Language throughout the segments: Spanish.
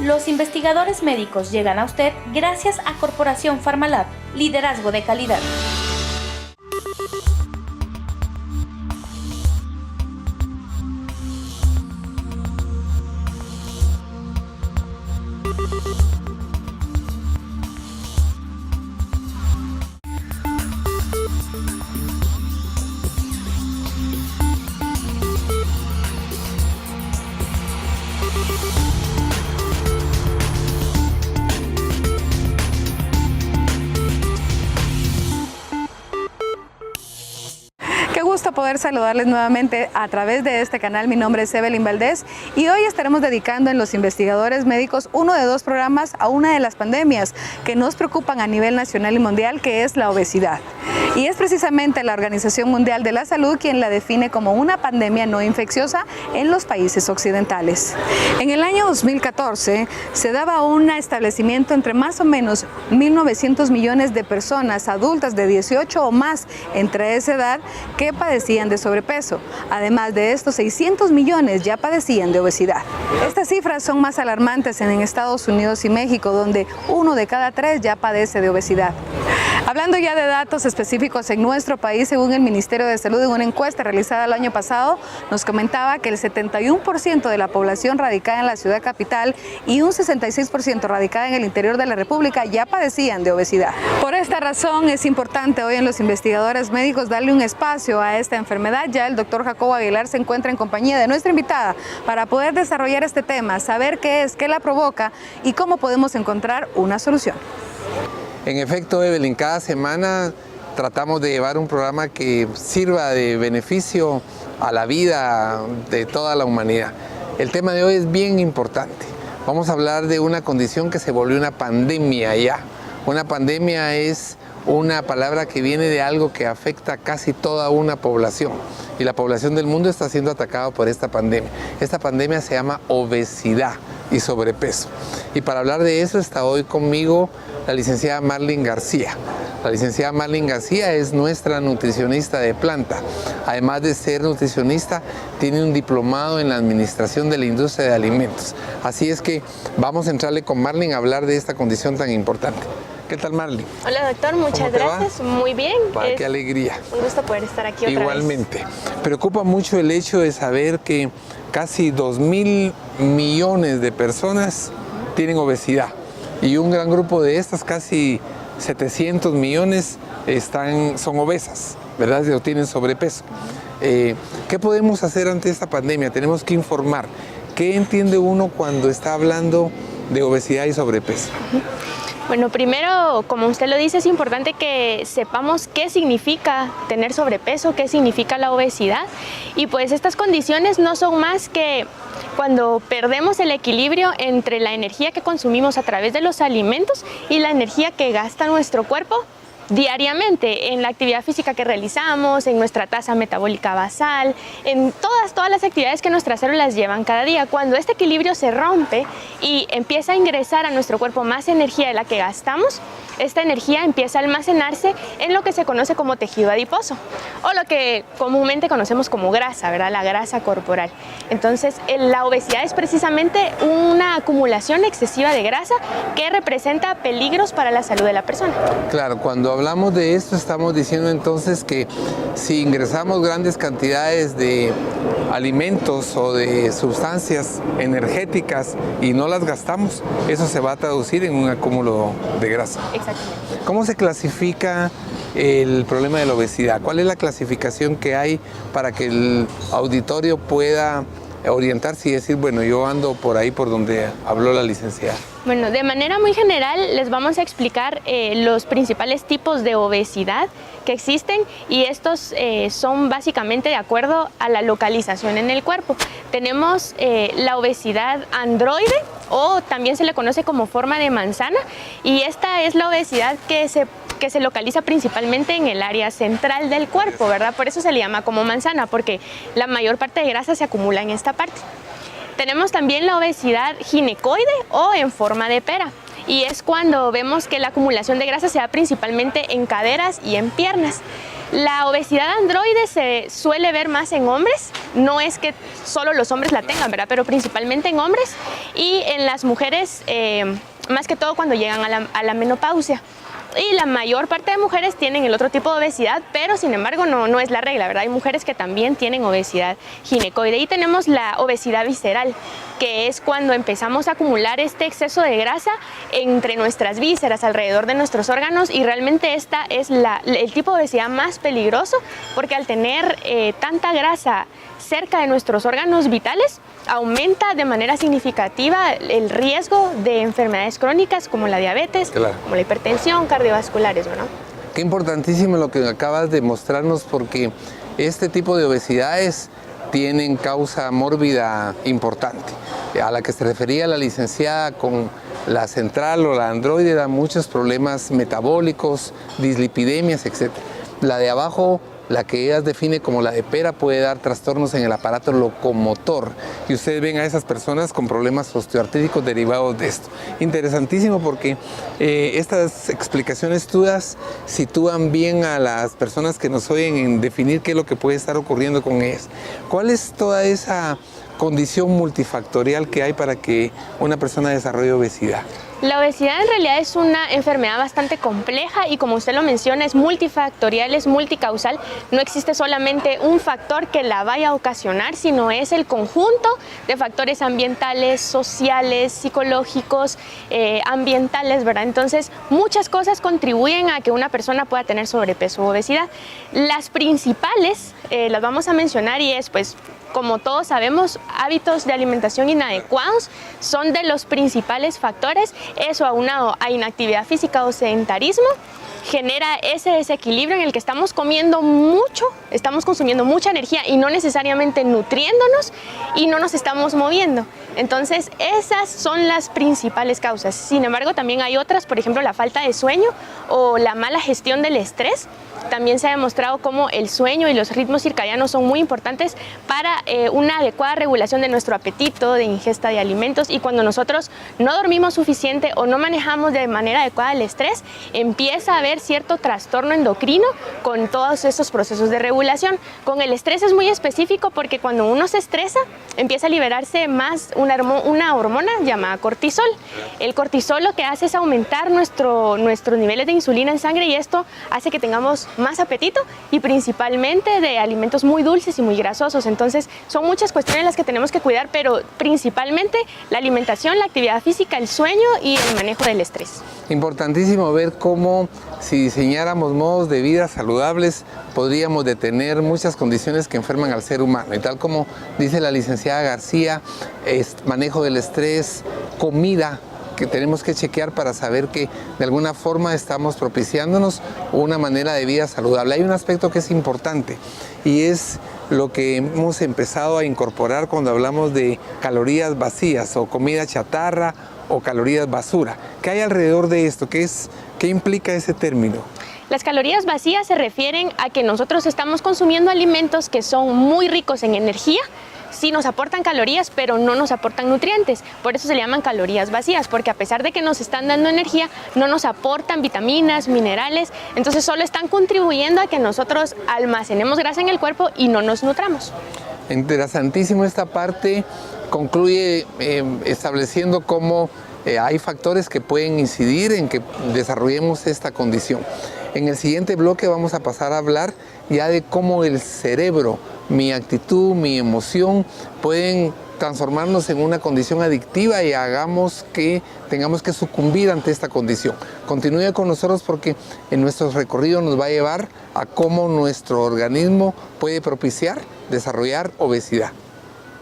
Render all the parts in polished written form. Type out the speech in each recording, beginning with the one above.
Los investigadores médicos llegan a usted gracias a Corporación Pharmalab, liderazgo de calidad. Poder saludarles nuevamente a través de este canal. Mi nombre es Evelyn Valdés y hoy estaremos dedicando en Los Investigadores Médicos uno de dos programas a una de las pandemias que nos preocupan a nivel nacional y mundial, que es la obesidad. Y es precisamente la Organización Mundial de la Salud quien la define como una pandemia no infecciosa en los países occidentales. En el año 2014 se daba un establecimiento entre más o menos 1.900 millones de personas adultas de 18 o más entre esa edad que padecían de sobrepeso. Además de estos, 600 millones ya padecían de obesidad. Estas cifras son más alarmantes en Estados Unidos y México, donde 1 de cada 3 ya padece de obesidad. Hablando ya de datos específicos en nuestro país, según el Ministerio de Salud, en una encuesta realizada el año pasado, nos comentaba que el 71% de la población radicada en la ciudad capital y un 66% radicada en el interior de la República ya padecían de obesidad. Por esta razón es importante hoy en Los Investigadores Médicos darle un espacio a esta enfermedad. Ya el doctor Jacobo Aguilar se encuentra en compañía de nuestra invitada para poder desarrollar este tema, saber qué es, qué la provoca y cómo podemos encontrar una solución. En efecto, Evelyn, cada semana tratamos de llevar un programa que sirva de beneficio a la vida de toda la humanidad. El tema de hoy es bien importante. Vamos a hablar de una condición que se volvió una pandemia ya. Una pandemia es una palabra que viene de algo que afecta a casi toda una población. Y la población del mundo está siendo atacada por esta pandemia. Esta pandemia se llama obesidad y sobrepeso. Y para hablar de eso está hoy conmigo la licenciada Marlene García. La licenciada Marlene García es nuestra nutricionista de planta. Además de ser nutricionista, tiene un diplomado en la administración de la industria de alimentos. Así es que vamos a entrarle con Marlene a hablar de esta condición tan importante. ¿Qué tal, Marlene? Hola, doctor, muchas gracias. Muy bien. Qué alegría. Un gusto poder estar aquí otra vez. Igualmente. Preocupa mucho el hecho de saber que casi 2.000 millones de personas tienen obesidad. Y un gran grupo de estas, casi 700 millones, son obesas, ¿verdad? O tienen sobrepeso. ¿Qué podemos hacer ante esta pandemia? Tenemos que informar. ¿Qué entiende uno cuando está hablando de obesidad y sobrepeso? Bueno, primero, como usted lo dice, es importante que sepamos qué significa tener sobrepeso, qué significa la obesidad. Y pues estas condiciones no son más que cuando perdemos el equilibrio entre la energía que consumimos a través de los alimentos y la energía que gasta nuestro cuerpo diariamente en la actividad física que realizamos, en nuestra tasa metabólica basal, en todas las actividades que nuestras células llevan cada día. Cuando este equilibrio se rompe y empieza a ingresar a nuestro cuerpo más energía de la que gastamos, esta energía empieza a almacenarse en lo que se conoce como tejido adiposo o lo que comúnmente conocemos como grasa, ¿verdad? La grasa corporal. Entonces, la obesidad es precisamente una acumulación excesiva de grasa que representa peligros para la salud de la persona. Claro, cuando hablamos de esto estamos diciendo entonces que si ingresamos grandes cantidades de alimentos o de sustancias energéticas y no las gastamos, eso se va a traducir en un acúmulo de grasa. Exactamente. ¿Cómo se clasifica el problema de la obesidad? ¿Cuál es la clasificación que hay para que el auditorio pueda orientarse y decir, bueno, yo ando por ahí por donde habló la licenciada? Bueno, de manera muy general les vamos a explicar los principales tipos de obesidad que existen y estos son básicamente de acuerdo a la localización en el cuerpo. Tenemos la obesidad androide o también se le conoce como forma de manzana y esta es la obesidad que se localiza principalmente en el área central del cuerpo, ¿verdad? Por eso se le llama como manzana, porque la mayor parte de grasa se acumula en esta parte. Tenemos también la obesidad ginecoide o en forma de pera. Y es cuando vemos que la acumulación de grasa se da principalmente en caderas y en piernas. La obesidad androide se suele ver más en hombres, no es que solo los hombres la tengan, ¿verdad? Pero principalmente en hombres y en las mujeres, más que todo cuando llegan a la menopausia. Y la mayor parte de mujeres tienen el otro tipo de obesidad, pero sin embargo no es la regla, ¿verdad? Hay mujeres que también tienen obesidad ginecoide. Y tenemos la obesidad visceral, que es cuando empezamos a acumular este exceso de grasa entre nuestras vísceras, alrededor de nuestros órganos, y realmente esta es el tipo de obesidad más peligroso, porque al tener tanta grasa cerca de nuestros órganos vitales, aumenta de manera significativa el riesgo de enfermedades crónicas como la diabetes, claro, como la hipertensión, cardiovasculares, ¿no? Qué importantísimo lo que acabas de mostrarnos, porque este tipo de obesidades tienen causa mórbida importante, a la que se refería la licenciada con la central o la androide, da muchos problemas metabólicos, dislipidemias, etc. La de abajo, la que ella define como la de pera, puede dar trastornos en el aparato locomotor. Y ustedes ven a esas personas con problemas osteoartríticos derivados de esto. Interesantísimo, porque estas explicaciones tuyas sitúan bien a las personas que nos oyen en definir qué es lo que puede estar ocurriendo con ellas. ¿Cuál es toda esa condición multifactorial que hay para que una persona desarrolle obesidad? La obesidad en realidad es una enfermedad bastante compleja y, como usted lo menciona, es multifactorial, es multicausal. No existe solamente un factor que la vaya a ocasionar, sino es el conjunto de factores ambientales, sociales, psicológicos, ambientales, ¿verdad? Entonces, muchas cosas contribuyen a que una persona pueda tener sobrepeso o obesidad. Las principales las vamos a mencionar, y es, pues, como todos sabemos, hábitos de alimentación inadecuados son de los principales factores. Eso, aunado a inactividad física o sedentarismo, genera ese desequilibrio en el que estamos comiendo mucho, estamos consumiendo mucha energía y no necesariamente nutriéndonos, y no nos estamos moviendo. Entonces, esas son las principales causas. Sin embargo, también hay otras, por ejemplo, la falta de sueño o la mala gestión del estrés. También se ha demostrado cómo el sueño y los ritmos circadianos son muy importantes para una adecuada regulación de nuestro apetito, de ingesta de alimentos, y cuando nosotros no dormimos suficiente o no manejamos de manera adecuada el estrés, empieza a haber cierto trastorno endocrino con todos estos procesos de regulación. Con el estrés es muy específico, porque cuando uno se estresa empieza a liberarse más una hormona llamada cortisol. El cortisol lo que hace es aumentar nuestros niveles de insulina en sangre, y esto hace que tengamos más apetito, y principalmente de alimentos muy dulces y muy grasosos. Entonces, son muchas cuestiones las que tenemos que cuidar, pero principalmente la alimentación, la actividad física, el sueño y el manejo del estrés. Importantísimo ver cómo, si diseñáramos modos de vida saludables, podríamos detener muchas condiciones que enferman al ser humano. Y tal como dice la licenciada García, manejo del estrés, comida, que tenemos que chequear para saber que de alguna forma estamos propiciándonos una manera de vida saludable. Hay un aspecto que es importante, y es lo que hemos empezado a incorporar cuando hablamos de calorías vacías o comida chatarra o calorías basura. ¿Qué hay alrededor de esto? ¿Qué implica ese término? Las calorías vacías se refieren a que nosotros estamos consumiendo alimentos que son muy ricos en energía. Sí nos aportan calorías, pero no nos aportan nutrientes. Por eso se le llaman calorías vacías, porque a pesar de que nos están dando energía, no nos aportan vitaminas, minerales. Entonces solo están contribuyendo a que nosotros almacenemos grasa en el cuerpo y no nos nutramos. Interesantísimo esta parte. Concluye estableciendo cómo hay factores que pueden incidir en que desarrollemos esta condición. En el siguiente bloque vamos a pasar a hablar ya de cómo el cerebro, mi actitud, mi emoción pueden transformarnos en una condición adictiva y hagamos que tengamos que sucumbir ante esta condición. Continúe con nosotros, porque en nuestro recorrido nos va a llevar a cómo nuestro organismo puede propiciar desarrollar obesidad.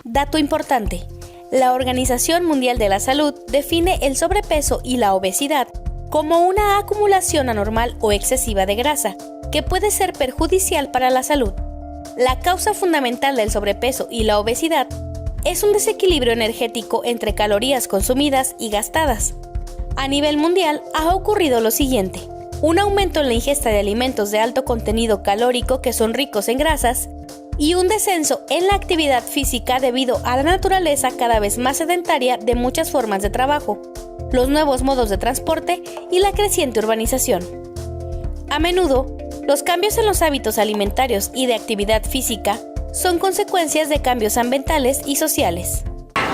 Dato importante: la Organización Mundial de la Salud define el sobrepeso y la obesidad como una acumulación anormal o excesiva de grasa que puede ser perjudicial para la salud. La causa fundamental del sobrepeso y la obesidad es un desequilibrio energético entre calorías consumidas y gastadas. A nivel mundial ha ocurrido lo siguiente: un aumento en la ingesta de alimentos de alto contenido calórico que son ricos en grasas, y un descenso en la actividad física debido a la naturaleza cada vez más sedentaria de muchas formas de trabajo, los nuevos modos de transporte y la creciente urbanización. A menudo, Los cambios en los hábitos alimentarios y de actividad física son consecuencias de cambios ambientales y sociales.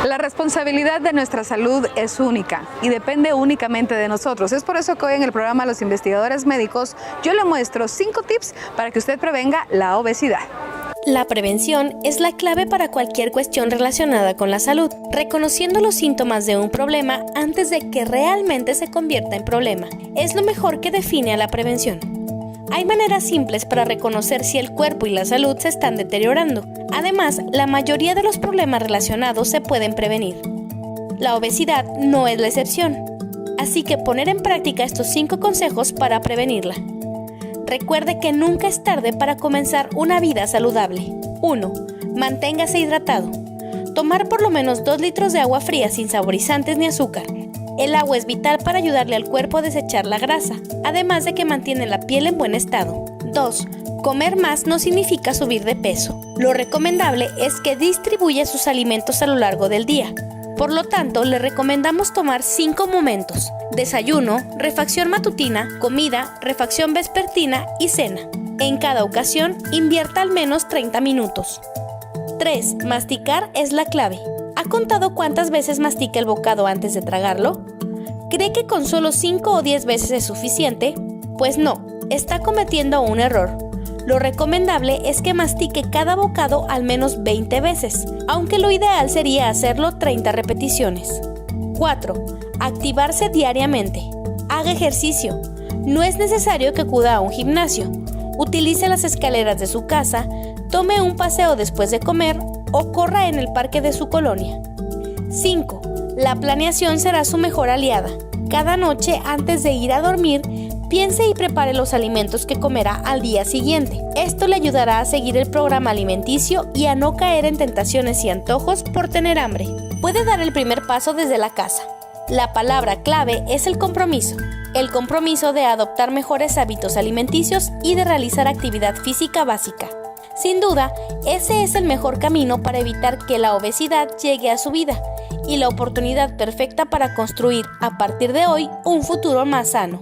La responsabilidad de nuestra salud es única y depende únicamente de nosotros. Es por eso que hoy en el programa Los Investigadores Médicos yo le muestro 5 tips para que usted prevenga la obesidad. La prevención es la clave para cualquier cuestión relacionada con la salud, reconociendo los síntomas de un problema antes de que realmente se convierta en problema. Es lo mejor que define a la prevención. Hay maneras simples para reconocer si el cuerpo y la salud se están deteriorando. Además, la mayoría de los problemas relacionados se pueden prevenir. La obesidad no es la excepción, así que poner en práctica estos 5 consejos para prevenirla. Recuerde que nunca es tarde para comenzar una vida saludable. 1. Manténgase hidratado. Tomar por lo menos 2 litros de agua fría sin saborizantes ni azúcar. El agua es vital para ayudarle al cuerpo a desechar la grasa, además de que mantiene la piel en buen estado. 2. Comer más no significa subir de peso. Lo recomendable es que distribuya sus alimentos a lo largo del día. Por lo tanto, le recomendamos tomar 5 momentos: desayuno, refacción matutina, comida, refacción vespertina y cena. En cada ocasión, invierta al menos 30 minutos. 3. Masticar es la clave. ¿Ha contado cuántas veces mastica el bocado antes de tragarlo? ¿Cree que con solo 5 o 10 veces es suficiente? Pues no, está cometiendo un error. Lo recomendable es que mastique cada bocado al menos 20 veces, aunque lo ideal sería hacerlo 30 repeticiones. 4. Activarse diariamente. Haga ejercicio. No es necesario que acuda a un gimnasio. Utilice las escaleras de su casa, tome un paseo después de comer o corra en el parque de su colonia. 5. La planeación será su mejor aliada. Cada noche antes de ir a dormir, piense y prepare los alimentos que comerá al día siguiente. Esto le ayudará a seguir el programa alimenticio y a no caer en tentaciones y antojos por tener hambre. Puede dar el primer paso desde la casa. La palabra clave es el compromiso. El compromiso de adoptar mejores hábitos alimenticios y de realizar actividad física básica. Sin duda, ese es el mejor camino para evitar que la obesidad llegue a su vida y la oportunidad perfecta para construir a partir de hoy un futuro más sano.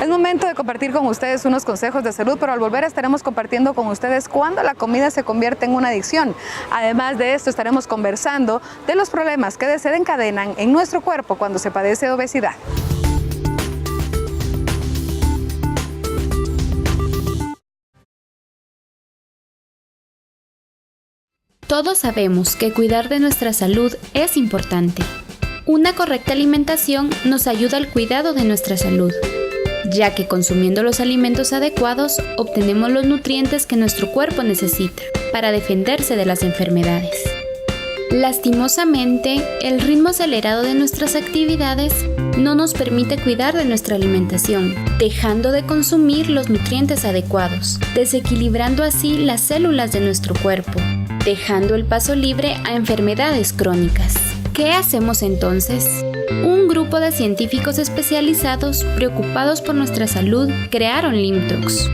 Es momento de compartir con ustedes unos consejos de salud, pero al volver estaremos compartiendo con ustedes cuándo la comida se convierte en una adicción. Además de esto, estaremos conversando de los problemas que se desencadenan en nuestro cuerpo cuando se padece de obesidad. Todos sabemos que cuidar de nuestra salud es importante. Una correcta alimentación nos ayuda al cuidado de nuestra salud, ya que consumiendo los alimentos adecuados obtenemos los nutrientes que nuestro cuerpo necesita para defenderse de las enfermedades. Lastimosamente, el ritmo acelerado de nuestras actividades no nos permite cuidar de nuestra alimentación, dejando de consumir los nutrientes adecuados, desequilibrando así las células de nuestro cuerpo, dejando el paso libre a enfermedades crónicas. ¿Qué hacemos entonces? Un grupo de científicos especializados preocupados por nuestra salud crearon Limtox.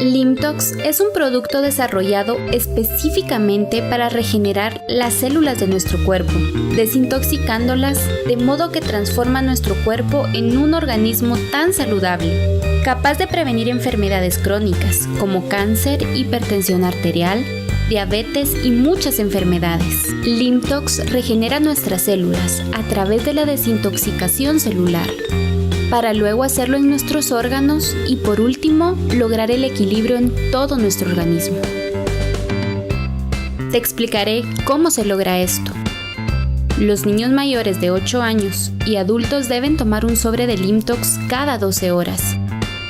Limtox es un producto desarrollado específicamente para regenerar las células de nuestro cuerpo, desintoxicándolas de modo que transforma nuestro cuerpo en un organismo tan saludable, capaz de prevenir enfermedades crónicas como cáncer, hipertensión arterial, diabetes y muchas enfermedades. Limtox regenera nuestras células a través de la desintoxicación celular, para luego hacerlo en nuestros órganos y por último, lograr el equilibrio en todo nuestro organismo. Te explicaré cómo se logra esto. Los niños mayores de 8 años y adultos deben tomar un sobre de Limtox cada 12 horas,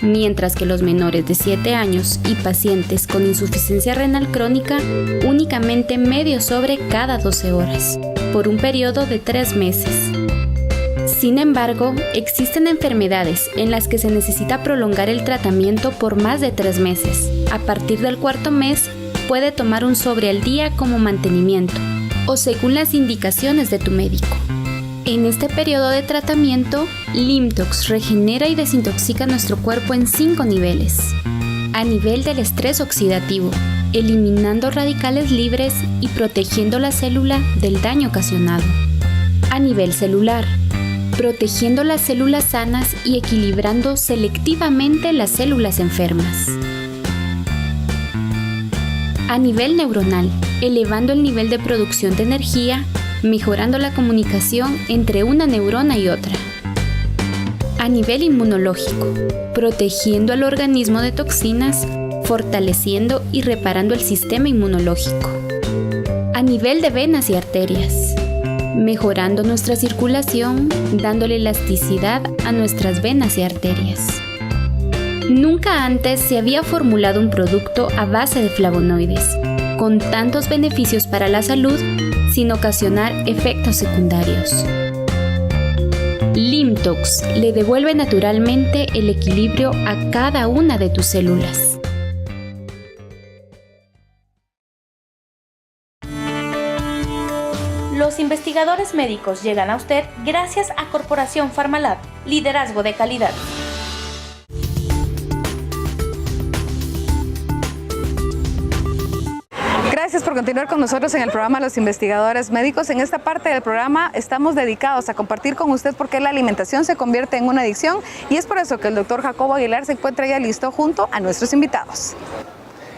mientras que los menores de 7 años y pacientes con insuficiencia renal crónica únicamente medio sobre cada 12 horas, por un periodo de 3 meses. Sin embargo, existen enfermedades en las que se necesita prolongar el tratamiento por más de 3 meses. A partir del 4º mes, puede tomar un sobre al día como mantenimiento, o según las indicaciones de tu médico. En este periodo de tratamiento, Limtox regenera y desintoxica nuestro cuerpo en 5 niveles. A nivel del estrés oxidativo, eliminando radicales libres y protegiendo la célula del daño ocasionado. A nivel celular, protegiendo las células sanas y equilibrando selectivamente las células enfermas. A nivel neuronal, elevando el nivel de producción de energía, mejorando la comunicación entre una neurona y otra. A nivel inmunológico, protegiendo al organismo de toxinas, fortaleciendo y reparando el sistema inmunológico. A nivel de venas y arterias, mejorando nuestra circulación, dándole elasticidad a nuestras venas y arterias. Nunca antes se había formulado un producto a base de flavonoides, con tantos beneficios para la salud, sin ocasionar efectos secundarios. Limtox le devuelve naturalmente el equilibrio a cada una de tus células. Los investigadores médicos llegan a usted gracias a Corporación Pharmalab, liderazgo de calidad. Gracias por continuar con nosotros en el programa Los Investigadores Médicos. En esta parte del programa estamos dedicados a compartir con usted por qué la alimentación se convierte en una adicción, y es por eso que el doctor Jacobo Aguilar se encuentra ya listo junto a nuestros invitados.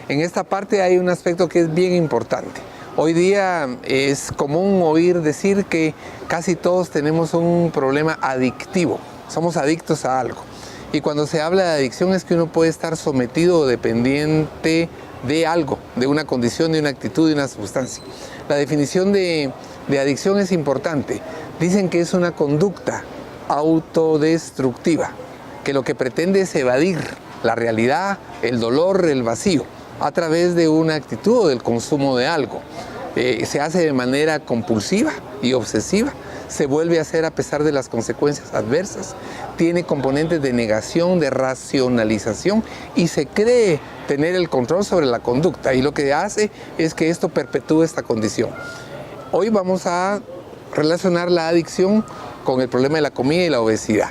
En esta parte hay un aspecto que es bien importante. Hoy día es común oír decir que casi todos tenemos un problema adictivo, somos adictos a algo. Y cuando se habla de adicción es que uno puede estar sometido o dependiente de algo, de una condición, de una actitud, de una sustancia. La definición de adicción es importante. Dicen que es una conducta autodestructiva, que lo que pretende es evadir la realidad, el dolor, el vacío, a través de una actitud o del consumo de algo. Se hace de manera compulsiva y obsesiva, se vuelve a hacer a pesar de las consecuencias adversas, tiene componentes de negación, de racionalización y se cree tener el control sobre la conducta, y lo que hace es que esto perpetúe esta condición. Hoy vamos a relacionar la adicción con el problema de la comida y la obesidad,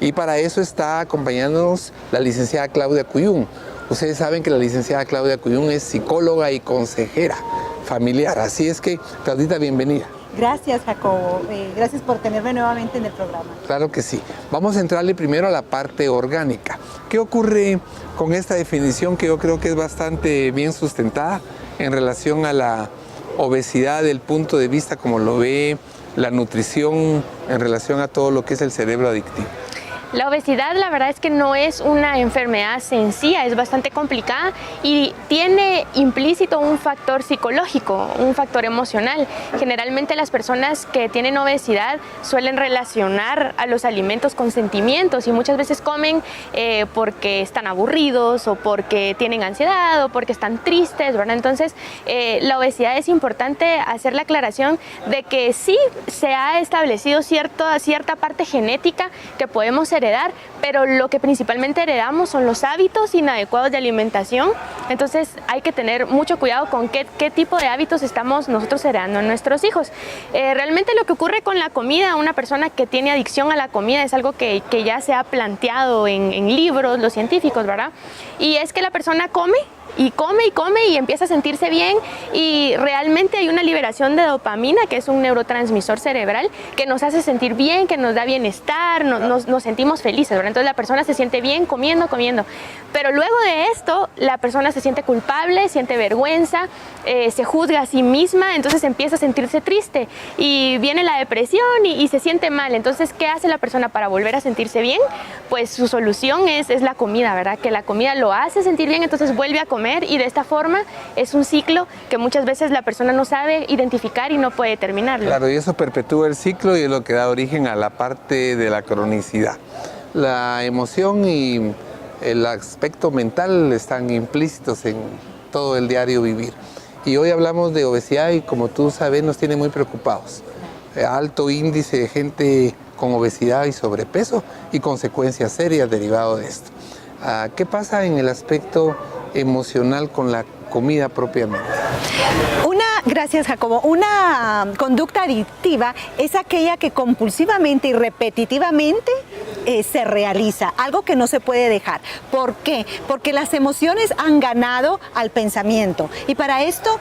y para eso está acompañándonos la licenciada Claudia Cuyún. Ustedes saben que la licenciada Claudia Cuyún es psicóloga y consejera familiar, así es que, Claudita, bienvenida. Gracias, Jacobo. Gracias por tenerme nuevamente en el programa. Claro que sí. Vamos a entrarle primero a la parte orgánica. ¿Qué ocurre con esta definición que yo creo que es bastante bien sustentada en relación a la obesidad del punto de vista como lo ve la nutrición en relación a todo lo que es el cerebro adictivo? La obesidad, la verdad es que no es una enfermedad sencilla, es bastante complicada y tiene implícito un factor psicológico, un factor emocional. Generalmente las personas que tienen obesidad suelen relacionar a los alimentos con sentimientos y muchas veces comen porque están aburridos o porque tienen ansiedad o porque están tristes, ¿verdad? Entonces, la obesidad es importante hacer la aclaración de que sí se ha establecido cierta parte genética que podemos heredar, pero lo que principalmente heredamos son los hábitos inadecuados de alimentación. Entonces hay que tener mucho cuidado con qué tipo de hábitos estamos nosotros heredando a nuestros hijos. Realmente lo que ocurre con la comida, una persona que tiene adicción a la comida es algo que ya se ha planteado en libros, los científicos, ¿verdad? Y es que la persona come y come y come y empieza a sentirse bien, y realmente hay una liberación de dopamina, que es un neurotransmisor cerebral que nos hace sentir bien, que nos da bienestar, nos sentimos felices, ¿verdad? Entonces la persona se siente bien comiendo, pero luego de esto la persona se siente culpable, siente vergüenza, se juzga a sí misma, entonces empieza a sentirse triste y viene la depresión y se siente mal. Entonces, ¿qué hace la persona para volver a sentirse bien? Pues su solución es la comida, ¿verdad? Que la comida lo hace sentir bien, entonces vuelve a comer, y de esta forma es un ciclo que muchas veces la persona no sabe identificar y no puede terminarlo. Claro, y eso perpetúa el ciclo y es lo que da origen a la parte de la cronicidad. La emoción y el aspecto mental están implícitos en todo el diario vivir. Y hoy hablamos de obesidad y, como tú sabes, nos tiene muy preocupados. Alto índice de gente con obesidad y sobrepeso y consecuencias serias derivadas de esto. ¿Qué pasa en el aspecto emocional con la comida propiamente? Gracias, Jacobo. Una conducta adictiva es aquella que compulsivamente y repetitivamente se realiza, algo que no se puede dejar. ¿Por qué? Porque las emociones han ganado al pensamiento, y para esto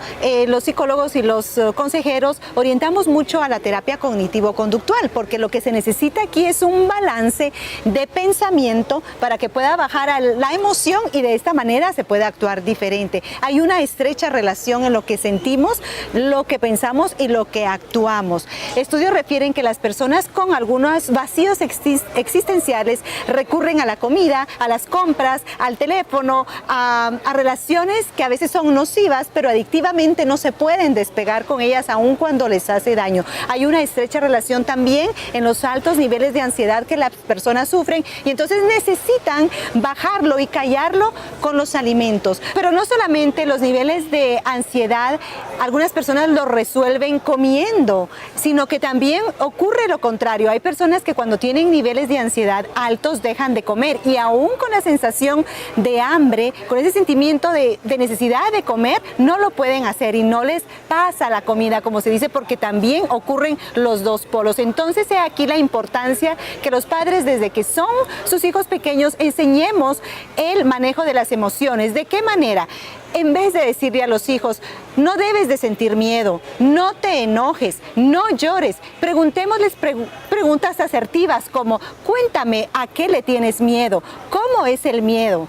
los psicólogos y los consejeros orientamos mucho a la terapia cognitivo-conductual, porque lo que se necesita aquí es un balance de pensamiento para que pueda bajar a la emoción y de esta manera se pueda actuar diferente. Hay una estrecha relación en lo que sentimos, lo que pensamos y lo que actuamos. Estudios refieren que las personas con algunos vacíos existenciales recurren a la comida, a las compras, al teléfono, a relaciones que a veces son nocivas, pero adictivamente no se pueden despegar con ellas aun cuando les hace daño. Hay una estrecha relación también en los altos niveles de ansiedad que las personas sufren, y entonces necesitan bajarlo y callarlo con los alimentos. Pero no solamente los niveles de ansiedad, algunas personas lo resuelven comiendo, sino que también ocurre lo contrario. Hay personas que cuando tienen niveles de ansiedad altos dejan de comer, y aún con la sensación de hambre, con ese sentimiento de necesidad de comer, no lo pueden hacer y no les pasa la comida, como se dice, porque también ocurren los dos polos. Entonces, he aquí la importancia que los padres, desde que son sus hijos pequeños, enseñemos el manejo de las emociones. ¿De qué manera? En vez de decirle a los hijos, no debes de sentir miedo, no te enojes, no llores, preguntémosles preguntas asertivas como, cuéntame, ¿a qué le tienes miedo? ¿Cómo es el miedo?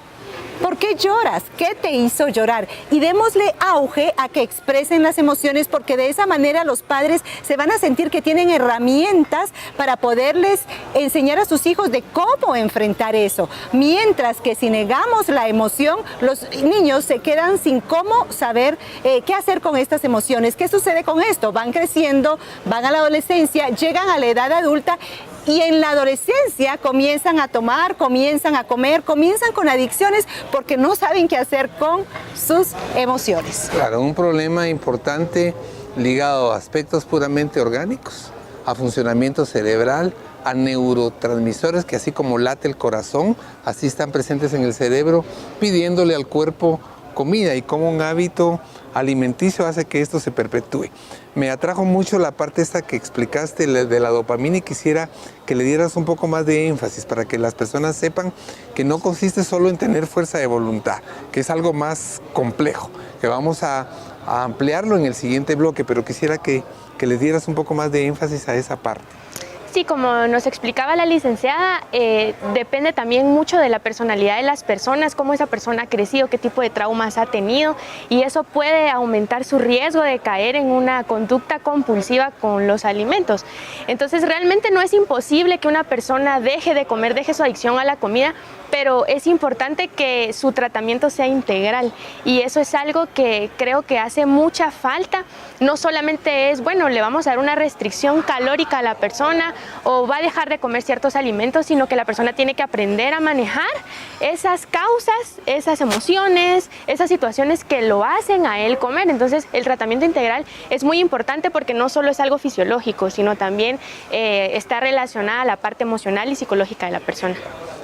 ¿Por qué lloras? ¿Qué te hizo llorar? Y démosle auge a que expresen las emociones, porque de esa manera los padres se van a sentir que tienen herramientas para poderles enseñar a sus hijos de cómo enfrentar eso. Mientras que si negamos la emoción, los niños se quedan sin cómo saber qué hacer con estas emociones. ¿Qué sucede con esto? Van creciendo, van a la adolescencia, llegan a la edad adulta, y en la adolescencia comienzan a tomar, comienzan a comer, comienzan con adicciones porque no saben qué hacer con sus emociones. Claro, un problema importante ligado a aspectos puramente orgánicos, a funcionamiento cerebral, a neurotransmisores que así como late el corazón, así están presentes en el cerebro, pidiéndole al cuerpo comida, y como un hábito alimenticio hace que esto se perpetúe. Me atrajo mucho la parte esta que explicaste de la dopamina, y quisiera que le dieras un poco más de énfasis para que las personas sepan que no consiste solo en tener fuerza de voluntad, que es algo más complejo, que vamos a ampliarlo en el siguiente bloque, pero quisiera que les dieras un poco más de énfasis a esa parte. Sí, como nos explicaba la licenciada, depende también mucho de la personalidad de las personas, cómo esa persona ha crecido, qué tipo de traumas ha tenido, y eso puede aumentar su riesgo de caer en una conducta compulsiva con los alimentos. Entonces, realmente no es imposible que una persona deje de comer, deje su adicción a la comida, pero es importante que su tratamiento sea integral, y eso es algo que creo que hace mucha falta. No solamente es, bueno, le vamos a dar una restricción calórica a la persona o va a dejar de comer ciertos alimentos, sino que la persona tiene que aprender a manejar esas causas, esas emociones, esas situaciones que lo hacen a él comer. Entonces, el tratamiento integral es muy importante porque no solo es algo fisiológico, sino también está relacionada a la parte emocional y psicológica de la persona.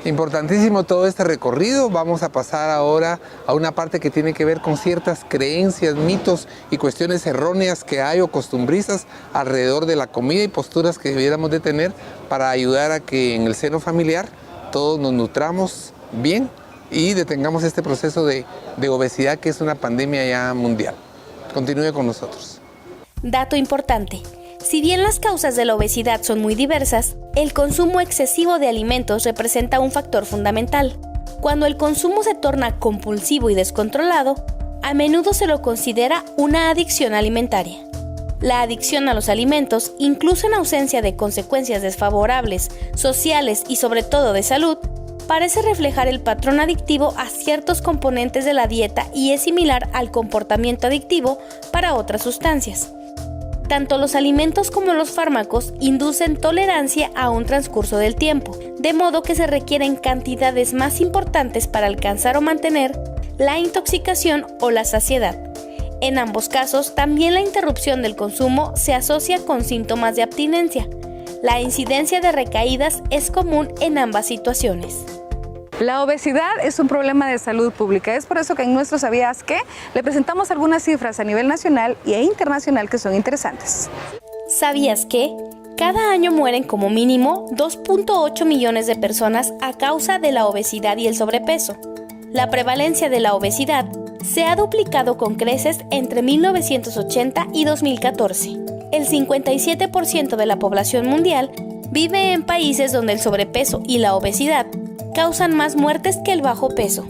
Importantísimo todo este recorrido. Vamos a pasar ahora a una parte que tiene que ver con ciertas creencias, mitos y cuestiones erróneas que hay o costumbristas alrededor de la comida, y posturas que debiéramos de tener para ayudar a que en el seno familiar todos nos nutramos bien y detengamos este proceso de obesidad, que es una pandemia ya mundial. Continúe con nosotros. Dato importante. Si bien las causas de la obesidad son muy diversas, el consumo excesivo de alimentos representa un factor fundamental. Cuando el consumo se torna compulsivo y descontrolado, a menudo se lo considera una adicción alimentaria. La adicción a los alimentos, incluso en ausencia de consecuencias desfavorables, sociales y sobre todo de salud, parece reflejar el patrón adictivo a ciertos componentes de la dieta y es similar al comportamiento adictivo para otras sustancias. Tanto los alimentos como los fármacos inducen tolerancia a un transcurso del tiempo, de modo que se requieren cantidades más importantes para alcanzar o mantener la intoxicación o la saciedad. En ambos casos, también la interrupción del consumo se asocia con síntomas de abstinencia. La incidencia de recaídas es común en ambas situaciones. La obesidad es un problema de salud pública. Es por eso que en nuestro ¿Sabías qué? Le presentamos algunas cifras a nivel nacional e internacional que son interesantes. ¿Sabías que? Cada año mueren como mínimo 2.8 millones de personas a causa de la obesidad y el sobrepeso. La prevalencia de la obesidad se ha duplicado con creces entre 1980 y 2014. El 57% de la población mundial vive en países donde el sobrepeso y la obesidad causan más muertes que el bajo peso.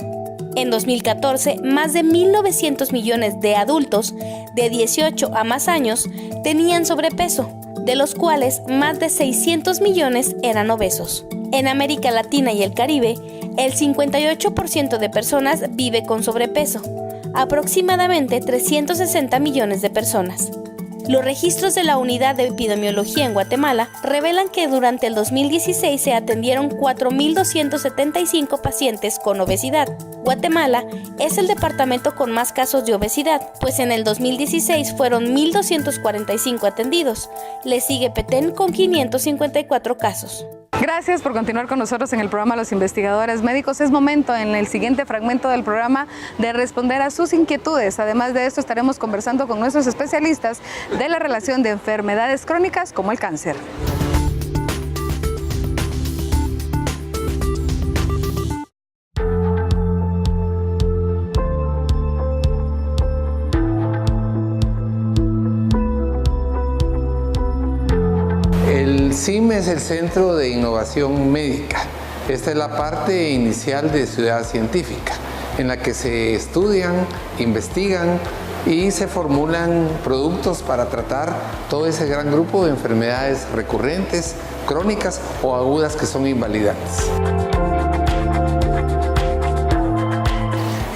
En 2014, más de 1.900 millones de adultos de 18 a más años tenían sobrepeso, de los cuales más de 600 millones eran obesos. En América Latina y el Caribe, el 58% de personas vive con sobrepeso, aproximadamente 360 millones de personas. Los registros de la Unidad de Epidemiología en Guatemala revelan que durante el 2016 se atendieron 4.275 pacientes con obesidad. Guatemala es el departamento con más casos de obesidad, pues en el 2016 fueron 1.245 atendidos. Le sigue Petén con 554 casos. Gracias por continuar con nosotros en el programa Los Investigadores Médicos. Es momento en el siguiente fragmento del programa de responder a sus inquietudes. Además de esto, estaremos conversando con nuestros especialistas de la relación de enfermedades crónicas como el cáncer. El CIM es el Centro de Innovación Médica. Esta es la parte inicial de Ciudad Científica, en la que se estudian, investigan y se formulan productos para tratar todo ese gran grupo de enfermedades recurrentes, crónicas o agudas que son invalidantes.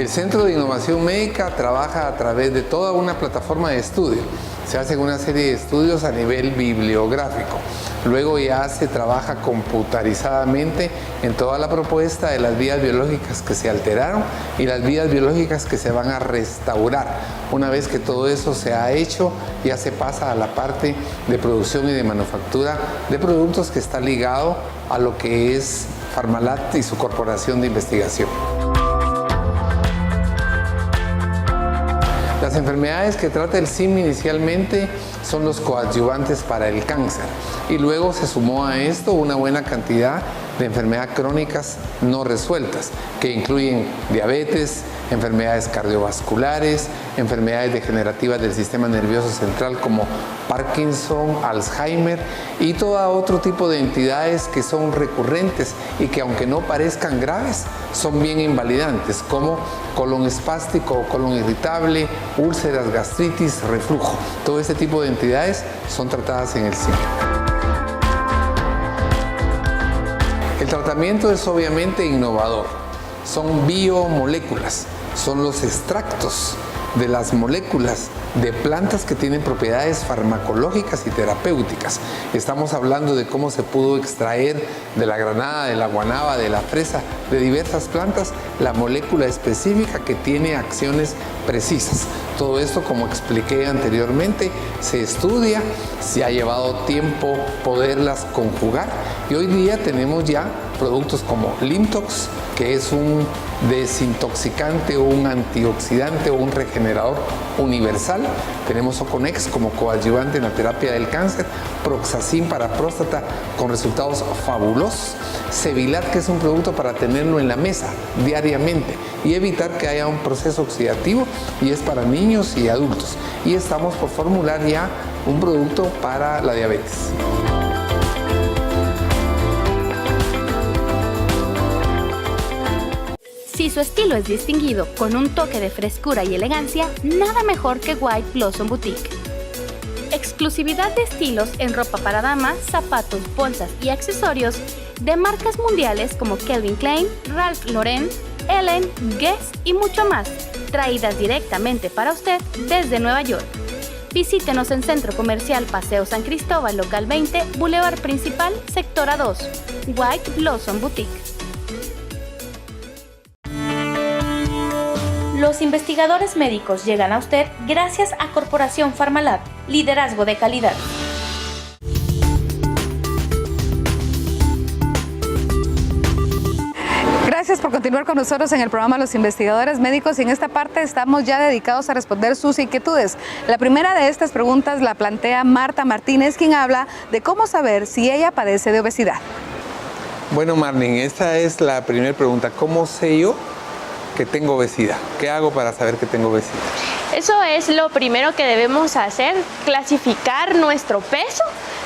El Centro de Innovación Médica trabaja a través de toda una plataforma de estudio. Se hacen una serie de estudios a nivel bibliográfico. Luego ya se trabaja computarizadamente en toda la propuesta de las vías biológicas que se alteraron y las vías biológicas que se van a restaurar. Una vez que todo eso se ha hecho, ya se pasa a la parte de producción y de manufactura de productos que está ligado a lo que es Farmalat y su corporación de investigación. Las enfermedades que trata el CIM inicialmente son los coadyuvantes para el cáncer y luego se sumó a esto una buena cantidad de enfermedades crónicas no resueltas que incluyen diabetes, enfermedades cardiovasculares, enfermedades degenerativas del sistema nervioso central como Parkinson, Alzheimer y todo otro tipo de entidades que son recurrentes y que aunque no parezcan graves, son bien invalidantes como colon espástico, colon irritable, úlceras, gastritis, reflujo. Todo este tipo de entidades son tratadas en el CIM. El tratamiento es obviamente innovador. Son biomoléculas, son los extractos de las moléculas de plantas que tienen propiedades farmacológicas y terapéuticas. Estamos hablando de cómo se pudo extraer de la granada, de la guanábana, de la fresa, de diversas plantas, la molécula específica que tiene acciones precisas. Todo esto, como expliqué anteriormente, se estudia, se ha llevado tiempo poderlas conjugar y hoy día tenemos ya productos como Limtox, que es un desintoxicante o un antioxidante o un regenerador universal. Tenemos Oconex como coadyuvante en la terapia del cáncer, Proxazin para próstata con resultados fabulosos, Sevilat, que es un producto para tenerlo en la mesa diariamente y evitar que haya un proceso oxidativo y es para niños y adultos. Y estamos por formular ya un producto para la diabetes. Si su estilo es distinguido, con un toque de frescura y elegancia, nada mejor que White Blossom Boutique. Exclusividad de estilos en ropa para damas, zapatos, bolsas y accesorios de marcas mundiales como Calvin Klein, Ralph Lauren, Ellen, Guess y mucho más, traídas directamente para usted desde Nueva York. Visítenos en Centro Comercial Paseo San Cristóbal, local 20, Boulevard Principal, sector A2, White Blossom Boutique. Los investigadores médicos llegan a usted gracias a Corporación Farmalat, liderazgo de calidad. Gracias Gracias por continuar con nosotros en el programa Los Investigadores Médicos, y en esta parte estamos ya dedicados a responder sus inquietudes. La primera de estas preguntas la plantea Marta Martínez, quien habla de cómo saber si ella padece de obesidad. Bueno, Marlene, esta es la primera pregunta. ¿Cómo sé yo que tengo obesidad? ¿Qué hago para saber que tengo obesidad? Eso es lo primero que debemos hacer, clasificar nuestro peso,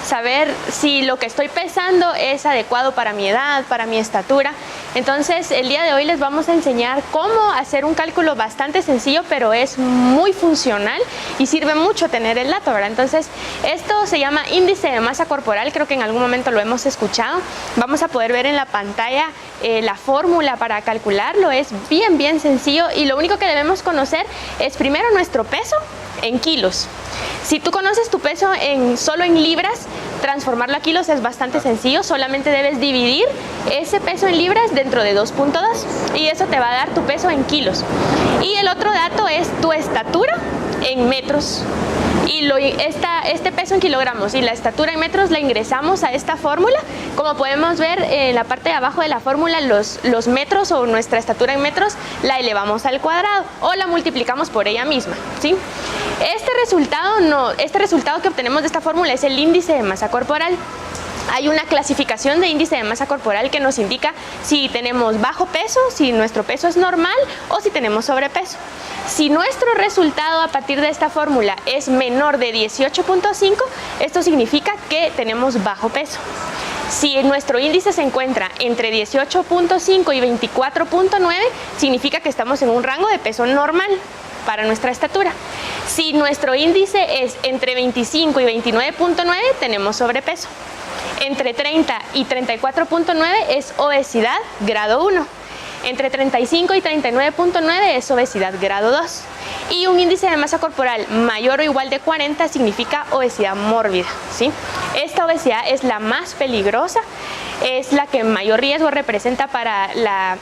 saber si lo que estoy pesando es adecuado para mi edad, para mi estatura. Entonces, el día de hoy les vamos a enseñar cómo hacer un cálculo bastante sencillo, pero es muy funcional y sirve mucho tener el dato, ¿verdad? Entonces, esto se llama índice de masa corporal, creo que en algún momento lo hemos escuchado. Vamos a poder ver en la pantalla la fórmula para calcularlo, es bien sencillo, y lo único que debemos conocer es primero nuestro peso en kilos. Si tú conoces tu peso solo en libras, transformarlo a kilos es bastante sencillo. Solamente debes dividir ese peso en libras dentro de 2.2 y eso te va a dar tu peso en kilos. Y el otro dato es tu estatura en metros. Y este peso en kilogramos y la estatura en metros la ingresamos a esta fórmula. Como podemos ver en la parte de abajo de la fórmula, los metros o nuestra estatura en metros la elevamos al cuadrado o la multiplicamos por ella misma, ¿sí? Este resultado que obtenemos de esta fórmula es el índice de masa corporal. Hay una clasificación de índice de masa corporal que nos indica si tenemos bajo peso, si nuestro peso es normal o si tenemos sobrepeso. Si nuestro resultado a partir de esta fórmula es menor de 18.5, esto significa que tenemos bajo peso. Si nuestro índice se encuentra entre 18.5 y 24.9, significa que estamos en un rango de peso normal para nuestra estatura. Si nuestro índice es entre 25 y 29.9, tenemos sobrepeso. Entre 30 y 34.9 es obesidad grado 1. Entre 35 y 39.9 es obesidad grado 2. Y un índice de masa corporal mayor o igual de 40 significa obesidad mórbida, ¿sí? Esta obesidad es la más peligrosa, es la que mayor riesgo representa para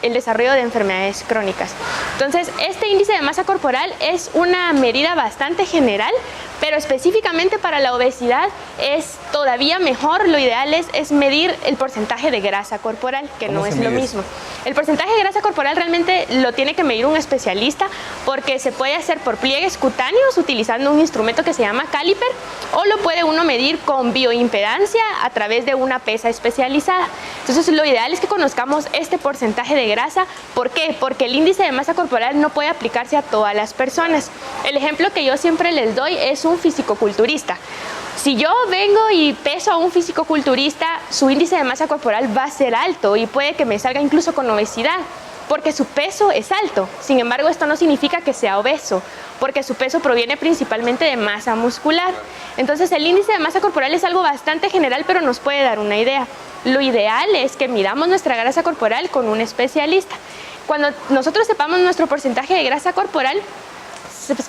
el desarrollo de enfermedades crónicas. Entonces, este índice de masa corporal es una medida bastante general, pero específicamente para la obesidad es todavía mejor. Lo ideal es medir el porcentaje de grasa corporal, que no es lo mismo. El porcentaje de grasa corporal realmente lo tiene que medir un especialista, porque se puede hacer por pliegues cutáneos utilizando un instrumento que se llama caliper, o lo puede uno medir con bioimpedancia a través de una pesa especializada. Entonces, lo ideal es que conozcamos este porcentaje de grasa. ¿Por qué? Porque el índice de masa corporal no puede aplicarse a todas las personas. El ejemplo que yo siempre les doy es un fisicoculturista. Si yo vengo y peso a un fisicoculturista, su índice de masa corporal va a ser alto y puede que me salga incluso con obesidad, porque su peso es alto. Sin embargo, esto no significa que sea obeso, porque su peso proviene principalmente de masa muscular. Entonces, el índice de masa corporal es algo bastante general, pero nos puede dar una idea. Lo ideal es que midamos nuestra grasa corporal con un especialista. Cuando nosotros sepamos nuestro porcentaje de grasa corporal,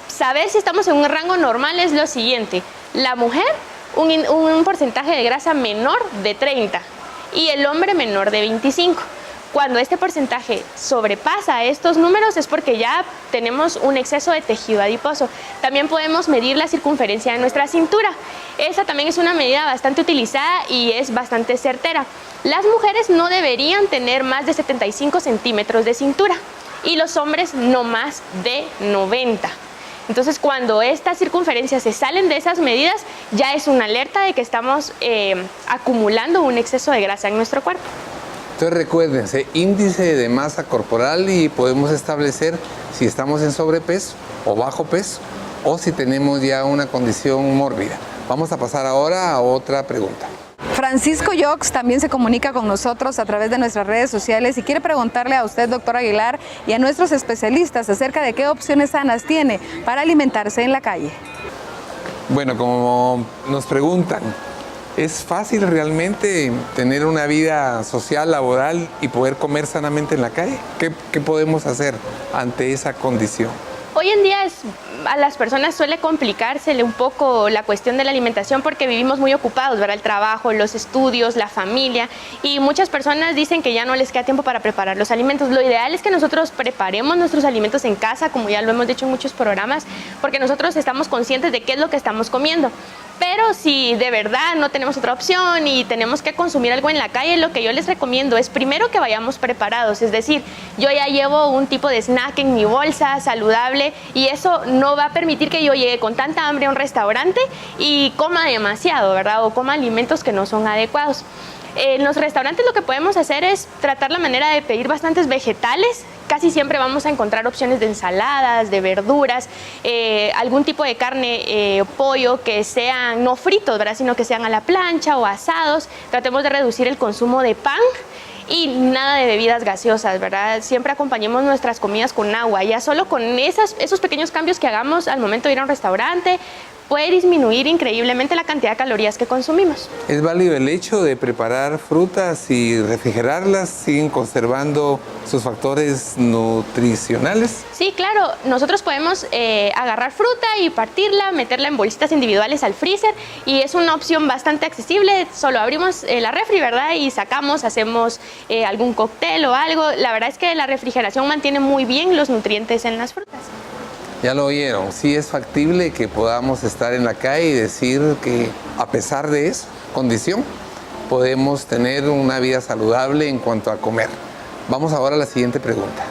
saber si estamos en un rango normal es lo siguiente. La mujer, un porcentaje de grasa menor de 30 y el hombre menor de 25. Cuando este porcentaje sobrepasa estos números es porque ya tenemos un exceso de tejido adiposo. También podemos medir la circunferencia de nuestra cintura. Esa también es una medida bastante utilizada y es bastante certera. Las mujeres no deberían tener más de 75 centímetros de cintura y los hombres no más de 90. Entonces, cuando estas circunferencias se salen de esas medidas, ya es una alerta de que estamos acumulando un exceso de grasa en nuestro cuerpo. Entonces, recuérdense, índice de masa corporal, y podemos establecer si estamos en sobrepeso o bajo peso o si tenemos ya una condición mórbida. Vamos a pasar ahora a otra pregunta. Francisco Yox también se comunica con nosotros a través de nuestras redes sociales y quiere preguntarle a usted, doctor Aguilar, y a nuestros especialistas acerca de qué opciones sanas tiene para alimentarse en la calle. Bueno, como nos preguntan, ¿es fácil realmente tener una vida social, laboral y poder comer sanamente en la calle? ¿Qué podemos hacer ante esa condición? Hoy en día a las personas suele complicársele un poco la cuestión de la alimentación porque vivimos muy ocupados, ¿verdad? El trabajo, los estudios, la familia, y muchas personas dicen que ya no les queda tiempo para preparar los alimentos. Lo ideal es que nosotros preparemos nuestros alimentos en casa, como ya lo hemos dicho en muchos programas, porque nosotros estamos conscientes de qué es lo que estamos comiendo. Pero si de verdad no tenemos otra opción y tenemos que consumir algo en la calle, lo que yo les recomiendo es primero que vayamos preparados, es decir, yo ya llevo un tipo de snack en mi bolsa saludable y eso no va a permitir que yo llegue con tanta hambre a un restaurante y coma demasiado, ¿verdad? O coma alimentos que no son adecuados. En los restaurantes lo que podemos hacer es tratar la manera de pedir bastantes vegetales. Casi siempre vamos a encontrar opciones de ensaladas, de verduras, algún tipo de carne, pollo que sean no fritos, ¿verdad? Sino que sean a la plancha o asados. Tratemos de reducir el consumo de pan y nada de bebidas gaseosas, ¿verdad? Siempre acompañemos nuestras comidas con agua. Ya solo con esos pequeños cambios que hagamos al momento de ir a un restaurante, puede disminuir increíblemente la cantidad de calorías que consumimos. ¿Es válido el hecho de preparar frutas y refrigerarlas? ¿Siguen conservando sus factores nutricionales? Sí, claro. Nosotros podemos agarrar fruta y partirla, meterla en bolsitas individuales al freezer y es una opción bastante accesible. Solo abrimos la refri, ¿verdad? Y sacamos, hacemos algún cóctel o algo. La verdad es que la refrigeración mantiene muy bien los nutrientes en las frutas. Ya lo oyeron, sí es factible que podamos estar en la calle y decir que a pesar de esa condición podemos tener una vida saludable en cuanto a comer. Vamos ahora a la siguiente pregunta.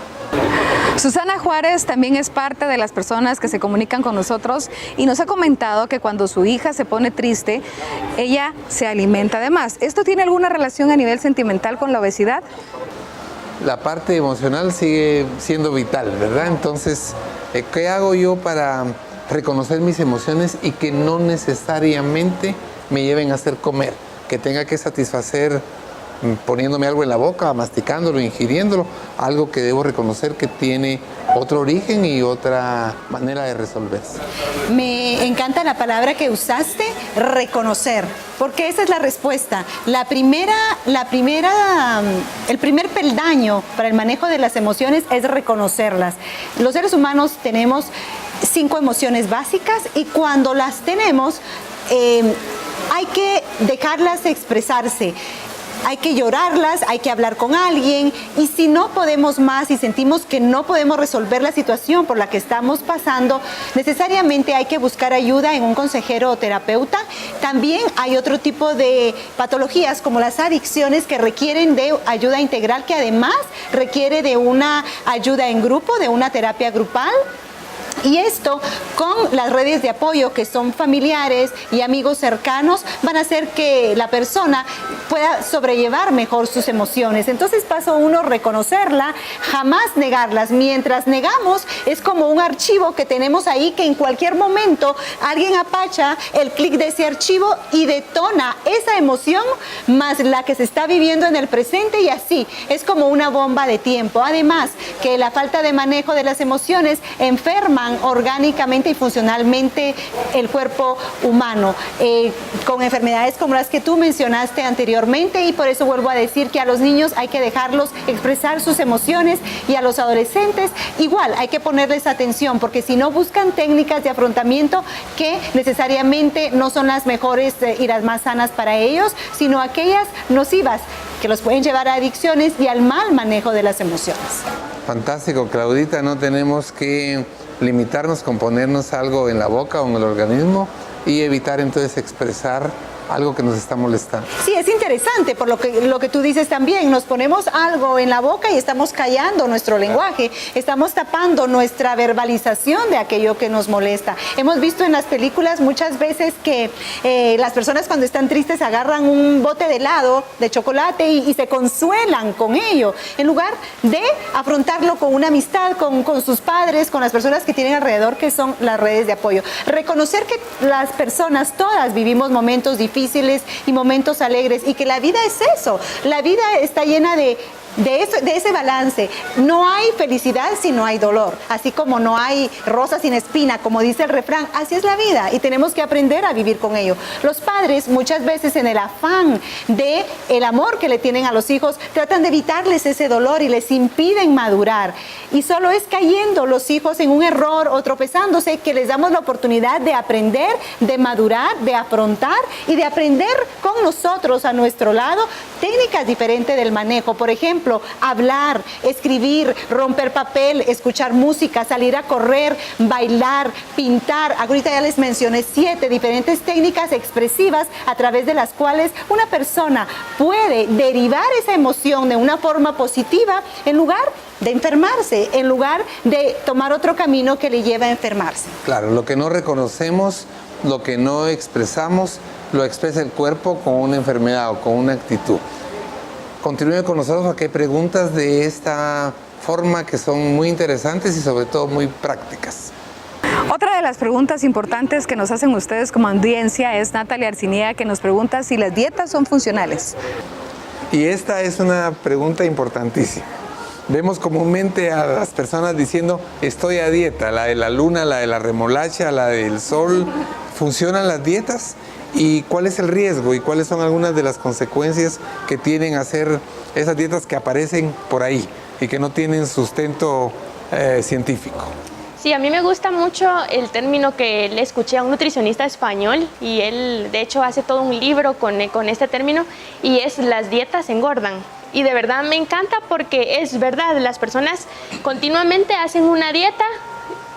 Susana Juárez también es parte de las personas que se comunican con nosotros y nos ha comentado que cuando su hija se pone triste, ella se alimenta de más. ¿Esto tiene alguna relación a nivel sentimental con la obesidad? La parte emocional sigue siendo vital, ¿verdad? Entonces, ¿qué hago yo para reconocer mis emociones y que no necesariamente me lleven a hacer comer? Que tenga que satisfacer poniéndome algo en la boca, masticándolo, ingiriéndolo, algo que debo reconocer que tiene otro origen y otra manera de resolverse. Me encanta la palabra que usaste, reconocer, porque esa es la respuesta. El primer peldaño para el manejo de las emociones es reconocerlas. Los seres humanos tenemos 5 emociones básicas y cuando las tenemos hay que dejarlas expresarse. Hay que llorarlas, hay que hablar con alguien y si no podemos más y sentimos que no podemos resolver la situación por la que estamos pasando, necesariamente hay que buscar ayuda en un consejero o terapeuta. También hay otro tipo de patologías como las adicciones que requieren de ayuda integral, que además requiere de una ayuda en grupo, de una terapia grupal. Y esto con las redes de apoyo que son familiares y amigos cercanos van a hacer que la persona pueda sobrellevar mejor sus emociones. Entonces paso 1, reconocerla, jamás negarlas. Mientras negamos es como un archivo que tenemos ahí que en cualquier momento alguien apacha el clic de ese archivo y detona esa emoción más la que se está viviendo en el presente y así es como una bomba de tiempo. Además que la falta de manejo de las emociones enferma orgánicamente y funcionalmente el cuerpo humano, con enfermedades como las que tú mencionaste anteriormente, y por eso vuelvo a decir que a los niños hay que dejarlos expresar sus emociones y a los adolescentes igual hay que ponerles atención, porque si no buscan técnicas de afrontamiento que necesariamente no son las mejores y las más sanas para ellos, sino aquellas nocivas que los pueden llevar a adicciones y al mal manejo de las emociones. Fantástico, Claudita, no tenemos que limitarnos con ponernos algo en la boca o en el organismo y evitar entonces expresar algo que nos está molestando. Sí, es interesante por lo que tú dices también. Nos ponemos algo en la boca y estamos callando nuestro lenguaje, estamos tapando nuestra verbalización de aquello que nos molesta. Hemos visto en las películas muchas veces que las personas cuando están tristes agarran un bote de helado, de chocolate y se consuelan con ello, en lugar de afrontarlo con una amistad, con sus padres, con las personas que tienen alrededor, que son las redes de apoyo. Reconocer que las personas todas vivimos momentos difíciles y momentos alegres y que la vida es eso, la vida está llena de ese balance. No hay felicidad si no hay dolor, así como no hay rosa sin espina, como dice el refrán, así es la vida y tenemos que aprender a vivir con ello. Los padres muchas veces en el afán de el amor que le tienen a los hijos tratan de evitarles ese dolor y les impiden madurar, y solo es cayendo los hijos en un error o tropezándose que les damos la oportunidad de aprender, de madurar, de afrontar y de aprender con nosotros a nuestro lado técnicas diferentes del manejo. Por ejemplo, ejemplo, hablar, escribir, romper papel, escuchar música, salir a correr, bailar, pintar. Ahorita ya les mencioné 7 diferentes técnicas expresivas a través de las cuales una persona puede derivar esa emoción de una forma positiva en lugar de enfermarse, en lugar de tomar otro camino que le lleva a enfermarse. Claro, lo que no reconocemos, lo que no expresamos, lo expresa el cuerpo con una enfermedad o con una actitud. Continúe con nosotros porque hay preguntas de esta forma que son muy interesantes y sobre todo muy prácticas. Otra de las preguntas importantes que nos hacen ustedes como audiencia es Natalia Arcinía, que nos pregunta si las dietas son funcionales. Y esta es una pregunta importantísima. Vemos comúnmente a las personas diciendo estoy a dieta, la de la luna, la de la remolacha, la del sol. ¿Funcionan las dietas? ¿Y cuál es el riesgo? ¿Y cuáles son algunas de las consecuencias que tienen hacer esas dietas que aparecen por ahí y que no tienen sustento científico? Sí, a mí me gusta mucho el término que le escuché a un nutricionista español y él de hecho hace todo un libro con este término y es las dietas engordan. Y de verdad me encanta porque es verdad, las personas continuamente hacen una dieta,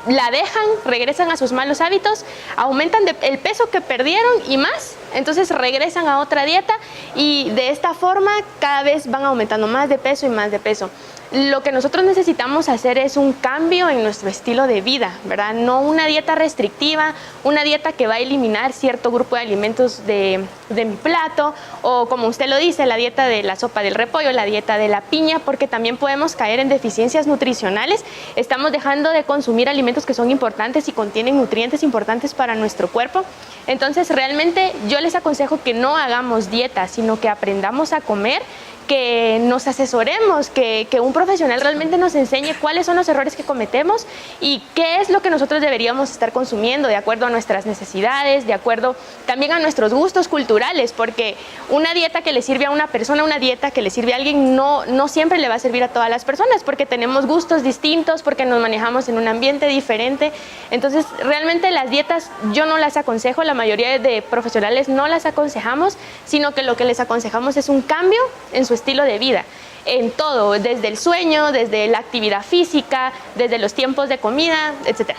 la dejan, regresan a sus malos hábitos, aumentan el peso que perdieron y más, entonces regresan a otra dieta y de esta forma cada vez van aumentando más de peso y más de peso. Lo que nosotros necesitamos hacer es un cambio en nuestro estilo de vida, ¿verdad? No una dieta restrictiva, una dieta que va a eliminar cierto grupo de alimentos de mi plato, o como usted lo dice, la dieta de la sopa del repollo, la dieta de la piña, porque también podemos caer en deficiencias nutricionales. Estamos dejando de consumir alimentos que son importantes y contienen nutrientes importantes para nuestro cuerpo. Entonces, realmente yo les aconsejo que no hagamos dieta, sino que aprendamos a comer, que nos asesoremos, que un profesional realmente nos enseñe cuáles son los errores que cometemos y qué es lo que nosotros deberíamos estar consumiendo de acuerdo a nuestras necesidades, de acuerdo también a nuestros gustos culturales, porque una dieta que le sirve a una persona, una dieta que le sirve a alguien, no siempre le va a servir a todas las personas, porque tenemos gustos distintos, porque nos manejamos en un ambiente diferente. Entonces, realmente las dietas yo no las aconsejo, la mayoría de profesionales no las aconsejamos, sino que lo que les aconsejamos es un cambio en su estilo de vida, en todo, desde el sueño, desde la actividad física, desde los tiempos de comida, etc.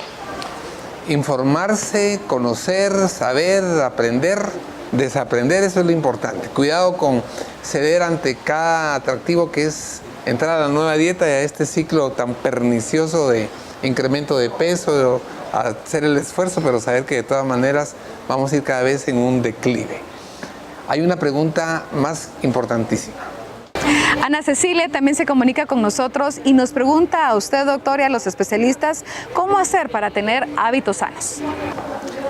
Informarse, conocer, saber, aprender, desaprender, eso es lo importante. Cuidado con ceder ante cada atractivo que es entrar a la nueva dieta y a este ciclo tan pernicioso de incremento de peso, hacer el esfuerzo, pero saber que de todas maneras vamos a ir cada vez en un declive. Hay una pregunta más importantísima. Ana Cecilia también se comunica con nosotros y nos pregunta a usted, doctor, y a los especialistas, ¿cómo hacer para tener hábitos sanos?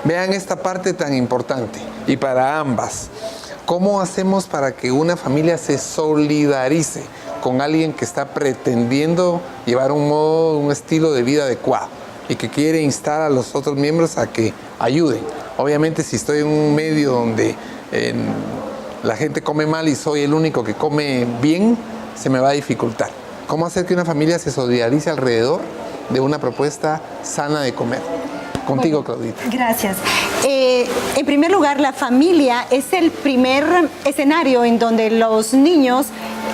Vean esta parte tan importante y para ambas. ¿Cómo hacemos para que una familia se solidarice con alguien que está pretendiendo llevar un estilo de vida adecuado y que quiere instar a los otros miembros a que ayuden? Obviamente, si estoy en un medio donde la gente come mal y soy el único que come bien, se me va a dificultar. ¿Cómo hacer que una familia se solidarice alrededor de una propuesta sana de comer? Contigo, Claudita. Gracias. En primer lugar, la familia es el primer escenario en donde los niños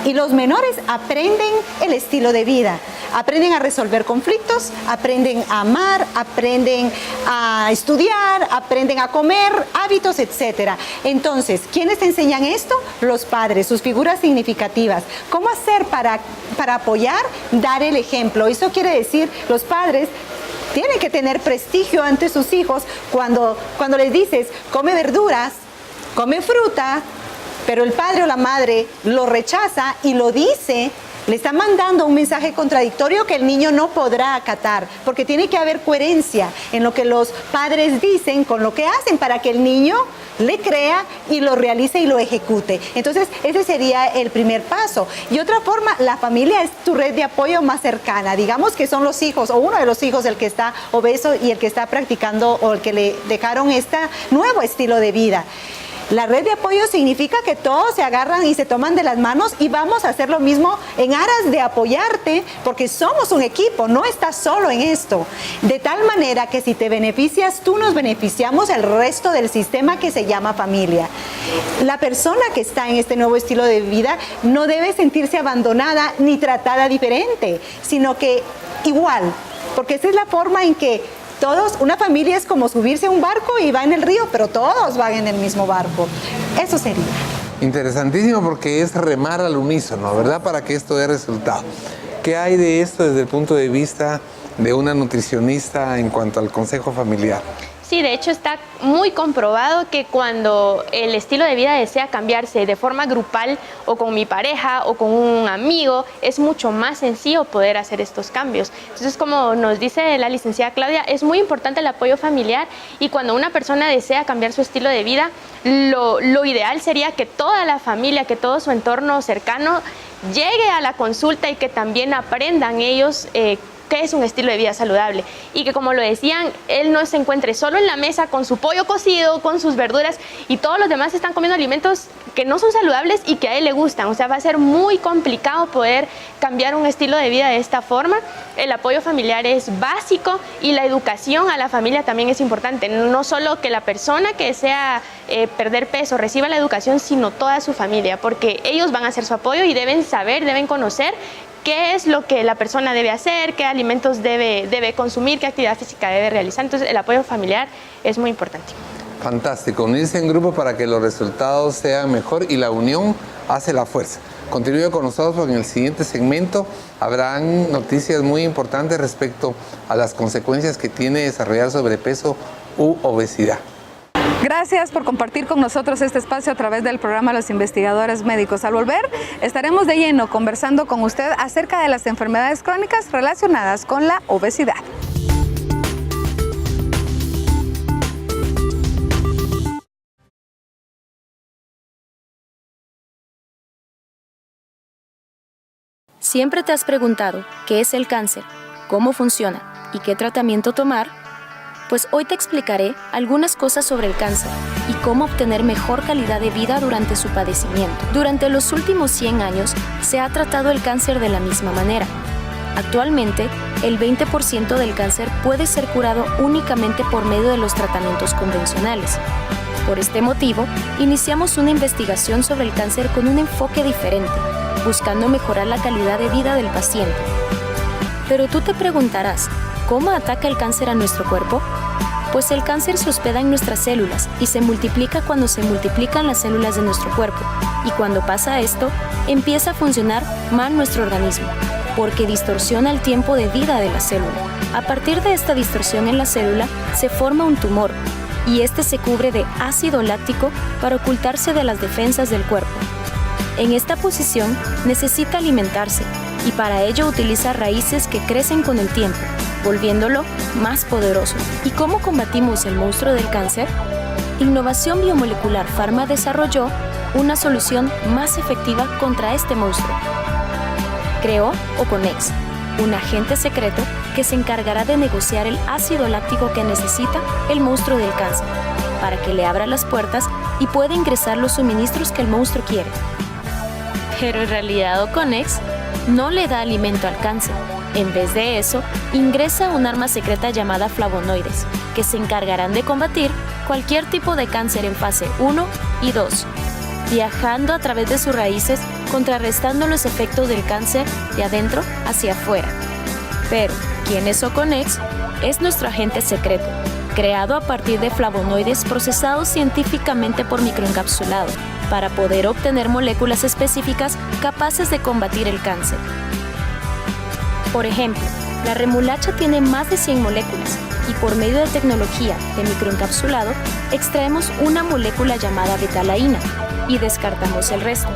y los menores aprenden el estilo de vida. Aprenden a resolver conflictos, aprenden a amar, aprenden a estudiar, aprenden a comer, hábitos, etc. Entonces, ¿quiénes enseñan esto? Los padres, sus figuras significativas. ¿Cómo hacer para apoyar? Dar el ejemplo. Eso quiere decir, los padres tienen que tener prestigio ante sus hijos cuando les dices, come verduras, come fruta, pero el padre o la madre lo rechaza y lo dice, le está mandando un mensaje contradictorio que el niño no podrá acatar, porque tiene que haber coherencia en lo que los padres dicen con lo que hacen para que el niño le crea y lo realice y lo ejecute. Entonces, ese sería el primer paso. Y otra forma, la familia es tu red de apoyo más cercana. Digamos que son los hijos o uno de los hijos el que está obeso y el que está practicando o el que le dejaron este nuevo estilo de vida. La red de apoyo significa que todos se agarran y se toman de las manos y vamos a hacer lo mismo en aras de apoyarte, porque somos un equipo, no estás solo en esto. De tal manera que si te beneficias tú, nos beneficiamos el resto del sistema que se llama familia. La persona que está en este nuevo estilo de vida no debe sentirse abandonada ni tratada diferente, sino que igual, porque esa es la forma en que todos, una familia es como subirse a un barco y va en el río, pero todos van en el mismo barco. Eso sería. Interesantísimo, porque es remar al unísono, ¿verdad? Para que esto dé resultado. ¿Qué hay de esto desde el punto de vista de una nutricionista en cuanto al consejo familiar? Sí, de hecho está muy comprobado que cuando el estilo de vida desea cambiarse de forma grupal o con mi pareja o con un amigo, es mucho más sencillo poder hacer estos cambios. Entonces, como nos dice la licenciada Claudia, es muy importante el apoyo familiar, y cuando una persona desea cambiar su estilo de vida, lo ideal sería que toda la familia, que todo su entorno cercano llegue a la consulta y que también aprendan ellos qué es un estilo de vida saludable, y que, como lo decían, él no se encuentre solo en la mesa con su pollo cocido, con sus verduras, y todos los demás están comiendo alimentos que no son saludables y que a él le gustan. O sea, va a ser muy complicado poder cambiar un estilo de vida de esta forma. El apoyo familiar es básico, y la educación a la familia también es importante. No solo que la persona que desea perder peso reciba la educación, sino toda su familia, porque ellos van a ser su apoyo y deben saber, deben conocer qué es lo que la persona debe hacer, qué alimentos debe consumir, qué actividad física debe realizar. Entonces, el apoyo familiar es muy importante. Fantástico, unirse en grupo para que los resultados sean mejor, y la unión hace la fuerza. Continúe con nosotros, porque en el siguiente segmento habrán noticias muy importantes respecto a las consecuencias que tiene desarrollar sobrepeso u obesidad. Gracias por compartir con nosotros este espacio a través del programa Los Investigadores Médicos. Al volver, estaremos de lleno conversando con usted acerca de las enfermedades crónicas relacionadas con la obesidad. ¿Siempre te has preguntado qué es el cáncer, cómo funciona y qué tratamiento tomar? Pues hoy te explicaré algunas cosas sobre el cáncer y cómo obtener mejor calidad de vida durante su padecimiento. Durante los últimos 100 años se ha tratado el cáncer de la misma manera. Actualmente, el 20% del cáncer puede ser curado únicamente por medio de los tratamientos convencionales. Por este motivo, iniciamos una investigación sobre el cáncer con un enfoque diferente, buscando mejorar la calidad de vida del paciente. Pero tú te preguntarás, ¿cómo ataca el cáncer a nuestro cuerpo? Pues el cáncer se hospeda en nuestras células y se multiplica cuando se multiplican las células de nuestro cuerpo. Y cuando pasa esto, empieza a funcionar mal nuestro organismo, porque distorsiona el tiempo de vida de la célula. A partir de esta distorsión en la célula, se forma un tumor, y este se cubre de ácido láctico para ocultarse de las defensas del cuerpo. En esta posición, necesita alimentarse, y para ello utiliza raíces que crecen con el tiempo, volviéndolo más poderoso. ¿Y cómo combatimos el monstruo del cáncer? Innovación Biomolecular Pharma desarrolló una solución más efectiva contra este monstruo. Creó Oconex, un agente secreto que se encargará de negociar el ácido láctico que necesita el monstruo del cáncer, para que le abra las puertas y pueda ingresar los suministros que el monstruo quiere. Pero en realidad Oconex no le da alimento al cáncer. En vez de eso, ingresa un arma secreta llamada flavonoides, que se encargarán de combatir cualquier tipo de cáncer en fase 1 y 2, viajando a través de sus raíces, contrarrestando los efectos del cáncer de adentro hacia afuera. Pero, ¿quién es Oconex? Es nuestro agente secreto, creado a partir de flavonoides procesados científicamente por microencapsulado, para poder obtener moléculas específicas capaces de combatir el cáncer. Por ejemplo, la remolacha tiene más de 100 moléculas, y por medio de tecnología de microencapsulado extraemos una molécula llamada betalaína y descartamos el resto.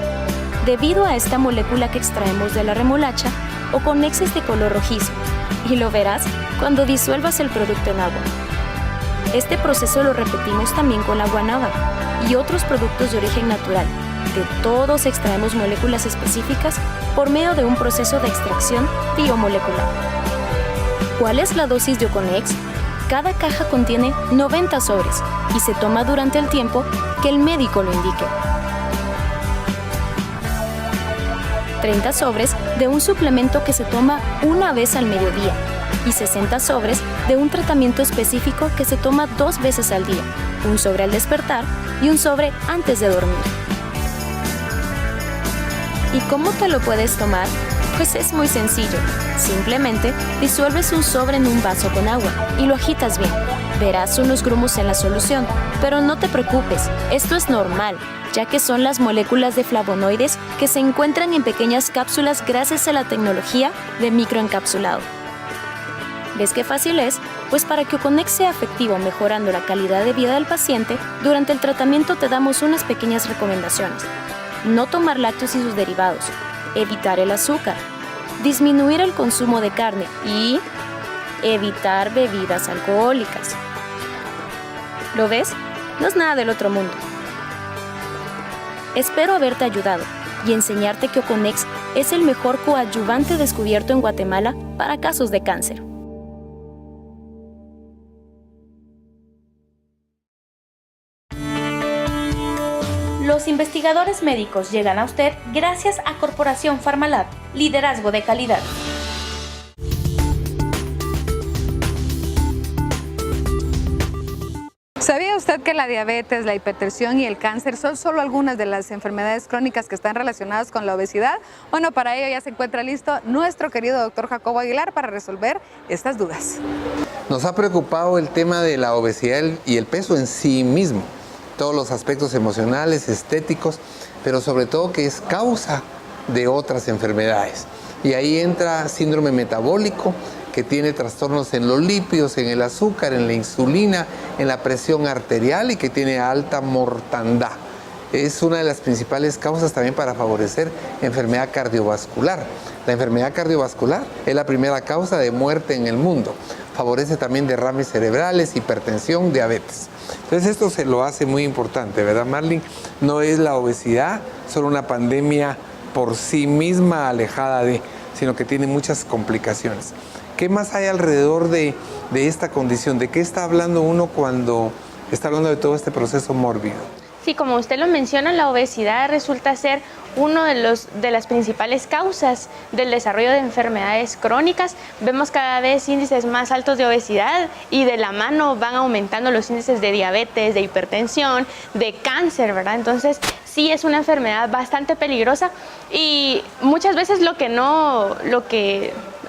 Debido a esta molécula que extraemos de la remolacha, Oconex es de color rojizo, y lo verás cuando disuelvas el producto en agua. Este proceso lo repetimos también con la guanábana y otros productos de origen natural. De todos extraemos moléculas específicas por medio de un proceso de extracción biomolecular. ¿Cuál es la dosis de Oconex? Cada caja contiene 90 sobres y se toma durante el tiempo que el médico lo indique. 30 sobres de un suplemento que se toma una vez al mediodía y 60 sobres de un tratamiento específico que se toma 2 veces al día, un sobre al despertar y un sobre antes de dormir. ¿Y cómo te lo puedes tomar? Pues es muy sencillo. Simplemente disuelves un sobre en un vaso con agua y lo agitas bien. Verás unos grumos en la solución, pero no te preocupes, esto es normal, ya que son las moléculas de flavonoides que se encuentran en pequeñas cápsulas gracias a la tecnología de microencapsulado. ¿Ves qué fácil es? Pues para que Oconex sea efectivo mejorando la calidad de vida del paciente, durante el tratamiento te damos unas pequeñas recomendaciones. No tomar lácteos y sus derivados, evitar el azúcar, disminuir el consumo de carne y evitar bebidas alcohólicas. ¿Lo ves? No es nada del otro mundo. Espero haberte ayudado y enseñarte que Oconex es el mejor coadyuvante descubierto en Guatemala para casos de cáncer. Los investigadores médicos llegan a usted gracias a Corporación Farmalab, liderazgo de calidad. ¿Sabía usted que la diabetes, la hipertensión y el cáncer son solo algunas de las enfermedades crónicas que están relacionadas con la obesidad? Bueno, para ello ya se encuentra listo nuestro querido doctor Jacobo Aguilar para resolver estas dudas. Nos ha preocupado el tema de la obesidad y el peso en sí mismo, todos los aspectos emocionales, estéticos, pero sobre todo que es causa de otras enfermedades. Y ahí entra síndrome metabólico, que tiene trastornos en los lípidos, en el azúcar, en la insulina, en la presión arterial y que tiene alta mortandad. Es una de las principales causas también para favorecer enfermedad cardiovascular. La enfermedad cardiovascular es la primera causa de muerte en el mundo. Favorece también derrames cerebrales, hipertensión, diabetes. Entonces esto se lo hace muy importante, ¿verdad, Marlene? No es la obesidad solo una pandemia por sí misma alejada de, sino que tiene muchas complicaciones. ¿Qué más hay alrededor de esta condición? ¿De qué está hablando uno cuando está hablando de todo este proceso mórbido? Sí, como usted lo menciona, la obesidad resulta ser uno de las principales causas del desarrollo de enfermedades crónicas. Vemos cada vez índices más altos de obesidad y de la mano van aumentando los índices de diabetes, de hipertensión, de cáncer, ¿verdad? Entonces, sí es una enfermedad bastante peligrosa y muchas veces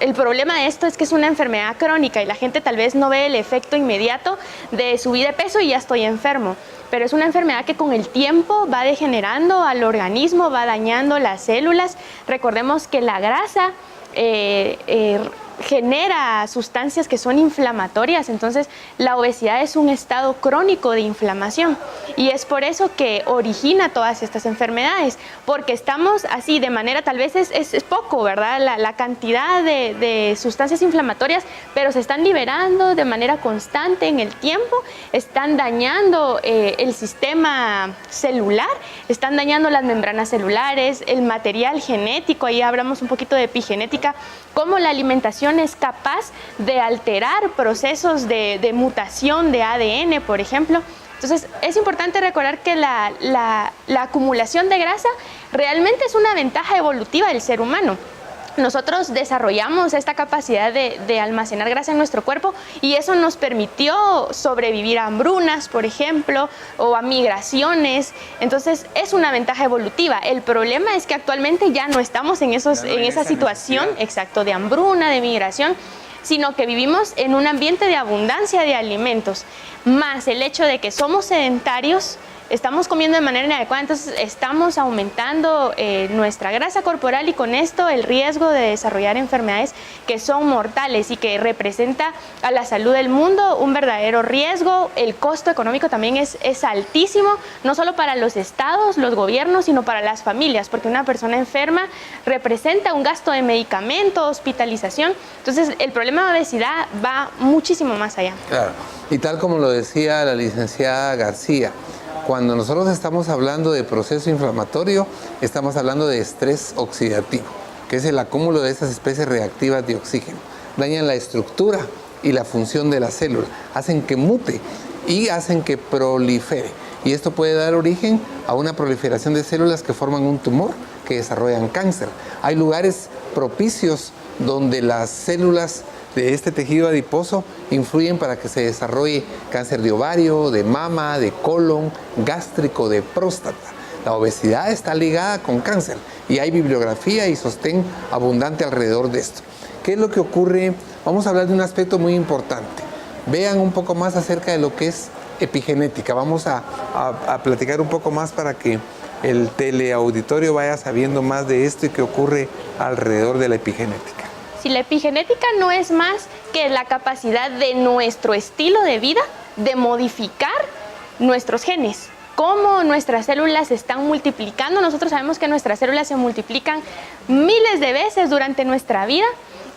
el problema de esto es que es una enfermedad crónica y la gente tal vez no ve el efecto inmediato de subir de peso y ya estoy enfermo. Pero es una enfermedad que con el tiempo va degenerando al organismo, va dañando las células. Recordemos que la grasa genera sustancias que son inflamatorias, entonces la obesidad es un estado crónico de inflamación y es por eso que origina todas estas enfermedades, porque estamos así de manera, tal vez es poco, ¿verdad? La cantidad de sustancias inflamatorias, pero se están liberando de manera constante en el tiempo, están dañando el sistema celular, están dañando las membranas celulares, el material genético, ahí hablamos un poquito de epigenética, cómo la alimentación es capaz de alterar procesos de mutación de ADN, por ejemplo. Entonces, es importante recordar que la acumulación de grasa realmente es una ventaja evolutiva del ser humano. Nosotros desarrollamos esta capacidad de almacenar grasa en nuestro cuerpo y eso nos permitió sobrevivir a hambrunas, por ejemplo, o a migraciones. Entonces, es una ventaja evolutiva. El problema es que actualmente ya no estamos en esa situación, exacto, de hambruna, de migración, sino que vivimos en un ambiente de abundancia de alimentos, más el hecho de que somos sedentarios, estamos comiendo de manera inadecuada, entonces estamos aumentando nuestra grasa corporal y con esto el riesgo de desarrollar enfermedades que son mortales y que representa a la salud del mundo un verdadero riesgo. El costo económico también es altísimo, no solo para los estados, los gobiernos, sino para las familias, porque una persona enferma representa un gasto de medicamento, hospitalización. Entonces el problema de obesidad va muchísimo más allá. Claro, y tal como lo decía la licenciada García, cuando nosotros estamos hablando de proceso inflamatorio, estamos hablando de estrés oxidativo, que es el acúmulo de esas especies reactivas de oxígeno. Dañan la estructura y la función de la célula, hacen que mute y hacen que prolifere. Y esto puede dar origen a una proliferación de células que forman un tumor, que desarrollan cáncer. Hay lugares propicios donde las células de este tejido adiposo influyen para que se desarrolle cáncer de ovario, de mama, de colon, gástrico, de próstata. La obesidad está ligada con cáncer y hay bibliografía y sostén abundante alrededor de esto. ¿Qué es lo que ocurre? Vamos a hablar de un aspecto muy importante. Vean un poco más acerca de lo que es epigenética. Vamos a platicar un poco más para que el teleauditorio vaya sabiendo más de esto y qué ocurre alrededor de la epigenética. Si la epigenética no es más que la capacidad de nuestro estilo de vida de modificar nuestros genes, cómo nuestras células se están multiplicando. Nosotros sabemos que nuestras células se multiplican miles de veces durante nuestra vida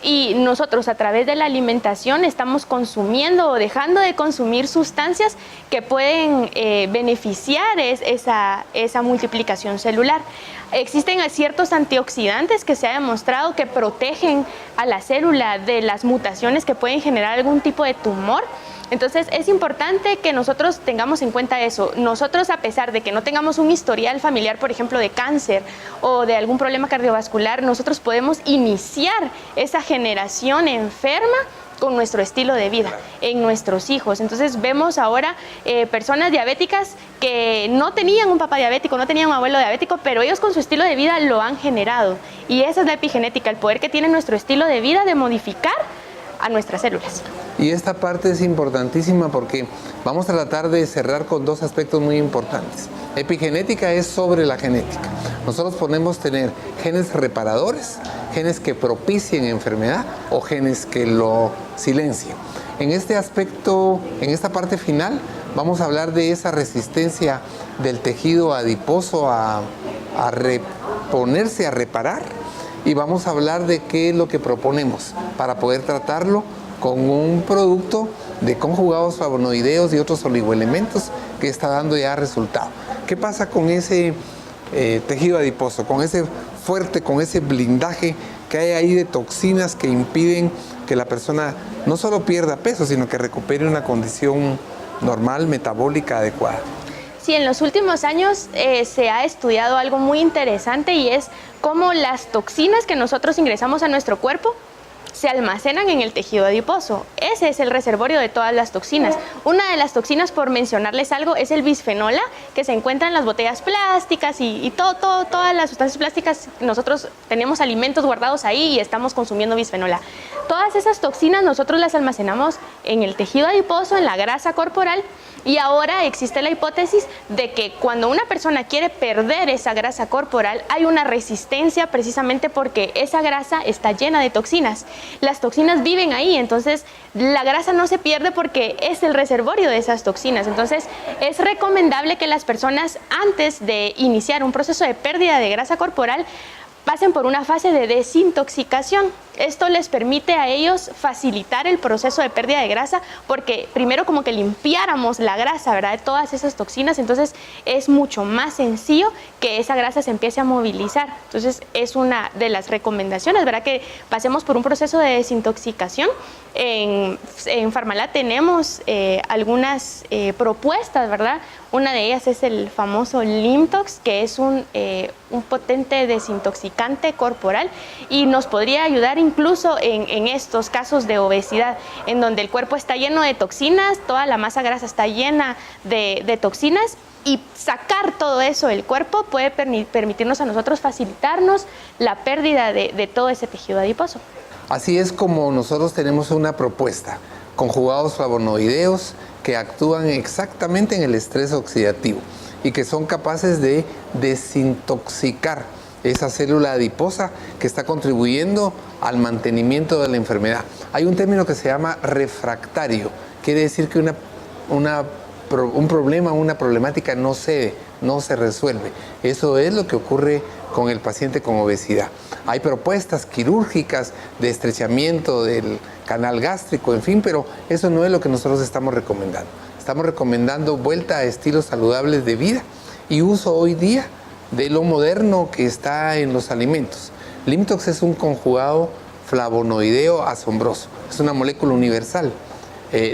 y nosotros a través de la alimentación estamos consumiendo o dejando de consumir sustancias que pueden beneficiar esa multiplicación celular. Existen ciertos antioxidantes que se ha demostrado que protegen a la célula de las mutaciones que pueden generar algún tipo de tumor. Entonces es importante que nosotros tengamos en cuenta eso. Nosotros, a pesar de que no tengamos un historial familiar, por ejemplo, de cáncer o de algún problema cardiovascular, nosotros podemos iniciar esa generación enferma con nuestro estilo de vida en nuestros hijos. Entonces vemos ahora personas diabéticas que no tenían un papá diabético, no tenían un abuelo diabético, pero ellos con su estilo de vida lo han generado. Y esa es la epigenética, el poder que tiene nuestro estilo de vida de modificar a nuestras células. Y esta parte es importantísima porque vamos a tratar de cerrar con dos aspectos muy importantes. Epigenética es sobre la genética. Nosotros podemos tener genes reparadores, genes que propicien enfermedad o genes que lo silencien. En este aspecto, en esta parte final, vamos a hablar de esa resistencia del tejido adiposo a reponerse, a reparar. Y vamos a hablar de qué es lo que proponemos para poder tratarlo con un producto de conjugados flavonoideos y otros oligoelementos que está dando ya resultado. ¿Qué pasa con ese tejido adiposo, con ese fuerte, con ese blindaje que hay ahí de toxinas que impiden que la persona no solo pierda peso, sino que recupere una condición normal, metabólica, adecuada? Sí, en los últimos años se ha estudiado algo muy interesante y es cómo las toxinas que nosotros ingresamos a nuestro cuerpo se almacenan en el tejido adiposo. Ese es el reservorio de todas las toxinas. Una de las toxinas, por mencionarles algo, es el bisfenol A, que se encuentra en las botellas plásticas y todas las sustancias plásticas. Nosotros tenemos alimentos guardados ahí y estamos consumiendo bisfenol A. Todas esas toxinas nosotros las almacenamos en el tejido adiposo, en la grasa corporal. Y ahora existe la hipótesis de que cuando una persona quiere perder esa grasa corporal, hay una resistencia precisamente porque esa grasa está llena de toxinas. Las toxinas viven ahí, entonces la grasa no se pierde porque es el reservorio de esas toxinas. Entonces es recomendable que las personas, antes de iniciar un proceso de pérdida de grasa corporal, pasen por una fase de desintoxicación. Esto les permite a ellos facilitar el proceso de pérdida de grasa porque primero como que limpiáramos la grasa, ¿verdad?, de todas esas toxinas, entonces es mucho más sencillo que esa grasa se empiece a movilizar. Entonces es una de las recomendaciones, ¿verdad?, que pasemos por un proceso de desintoxicación. En Pharmalab tenemos algunas propuestas, ¿verdad? Una de ellas es el famoso Limtox, que es un potente desintoxicante corporal y nos podría ayudar incluso en estos casos de obesidad, en donde el cuerpo está lleno de toxinas, toda la masa grasa está llena de toxinas, y sacar todo eso del cuerpo puede permitirnos a nosotros facilitarnos la pérdida de todo ese tejido adiposo. Así es como nosotros tenemos una propuesta, conjugados flavonoideos que actúan exactamente en el estrés oxidativo y que son capaces de desintoxicar esa célula adiposa que está contribuyendo al mantenimiento de la enfermedad. Hay un término que se llama refractario, quiere decir que un problema, una problemática no se resuelve. Eso es lo que ocurre con el paciente con obesidad. Hay propuestas quirúrgicas de estrechamiento del canal gástrico, en fin, pero eso no es lo que nosotros estamos recomendando. Estamos recomendando vuelta a estilos saludables de vida y uso hoy día de lo moderno que está en los alimentos. Limtox es un conjugado flavonoideo asombroso, es una molécula universal.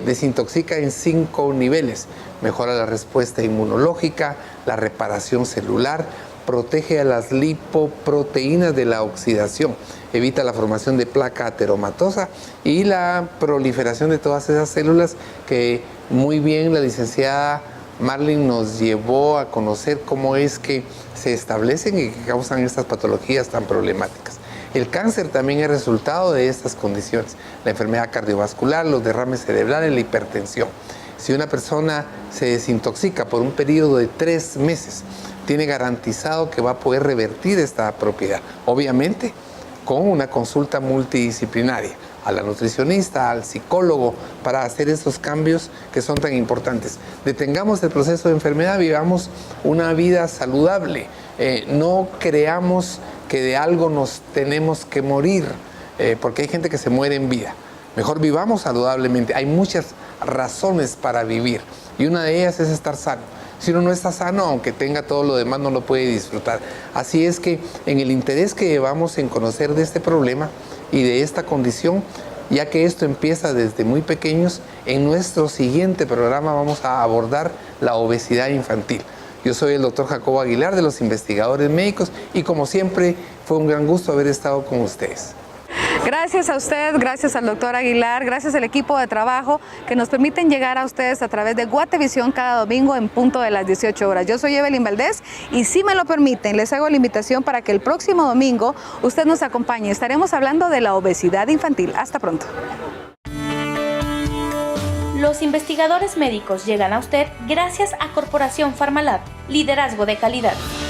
Desintoxica en 5 niveles. Mejora la respuesta inmunológica, la reparación celular, protege a las lipoproteínas de la oxidación, evita la formación de placa ateromatosa y la proliferación de todas esas células que muy bien la licenciada Marlene nos llevó a conocer cómo es que se establecen y que causan estas patologías tan problemáticas. El cáncer también es resultado de estas condiciones, la enfermedad cardiovascular, los derrames cerebrales, la hipertensión. Si una persona se desintoxica por un periodo de 3 meses, tiene garantizado que va a poder revertir esta propiedad, obviamente con una consulta multidisciplinaria, a la nutricionista, al psicólogo, para hacer esos cambios que son tan importantes. Detengamos el proceso de enfermedad, vivamos una vida saludable, no creamos que de algo nos tenemos que morir, porque hay gente que se muere en vida. Mejor vivamos saludablemente. Hay muchas razones para vivir y una de ellas es estar sano. Si uno no está sano, aunque tenga todo lo demás, no lo puede disfrutar. Así es que en el interés que llevamos en conocer de este problema y de esta condición, ya que esto empieza desde muy pequeños, en nuestro siguiente programa vamos a abordar la obesidad infantil. Yo soy el doctor Jacobo Aguilar de los Investigadores Médicos y como siempre fue un gran gusto haber estado con ustedes. Gracias a usted, gracias al doctor Aguilar, gracias al equipo de trabajo que nos permiten llegar a ustedes a través de Guatevisión cada domingo en punto de las 18 horas. Yo soy Evelyn Valdés y si me lo permiten, les hago la invitación para que el próximo domingo usted nos acompañe. Estaremos hablando de la obesidad infantil. Hasta pronto. Los investigadores médicos llegan a usted gracias a Corporación Farmalab, liderazgo de calidad.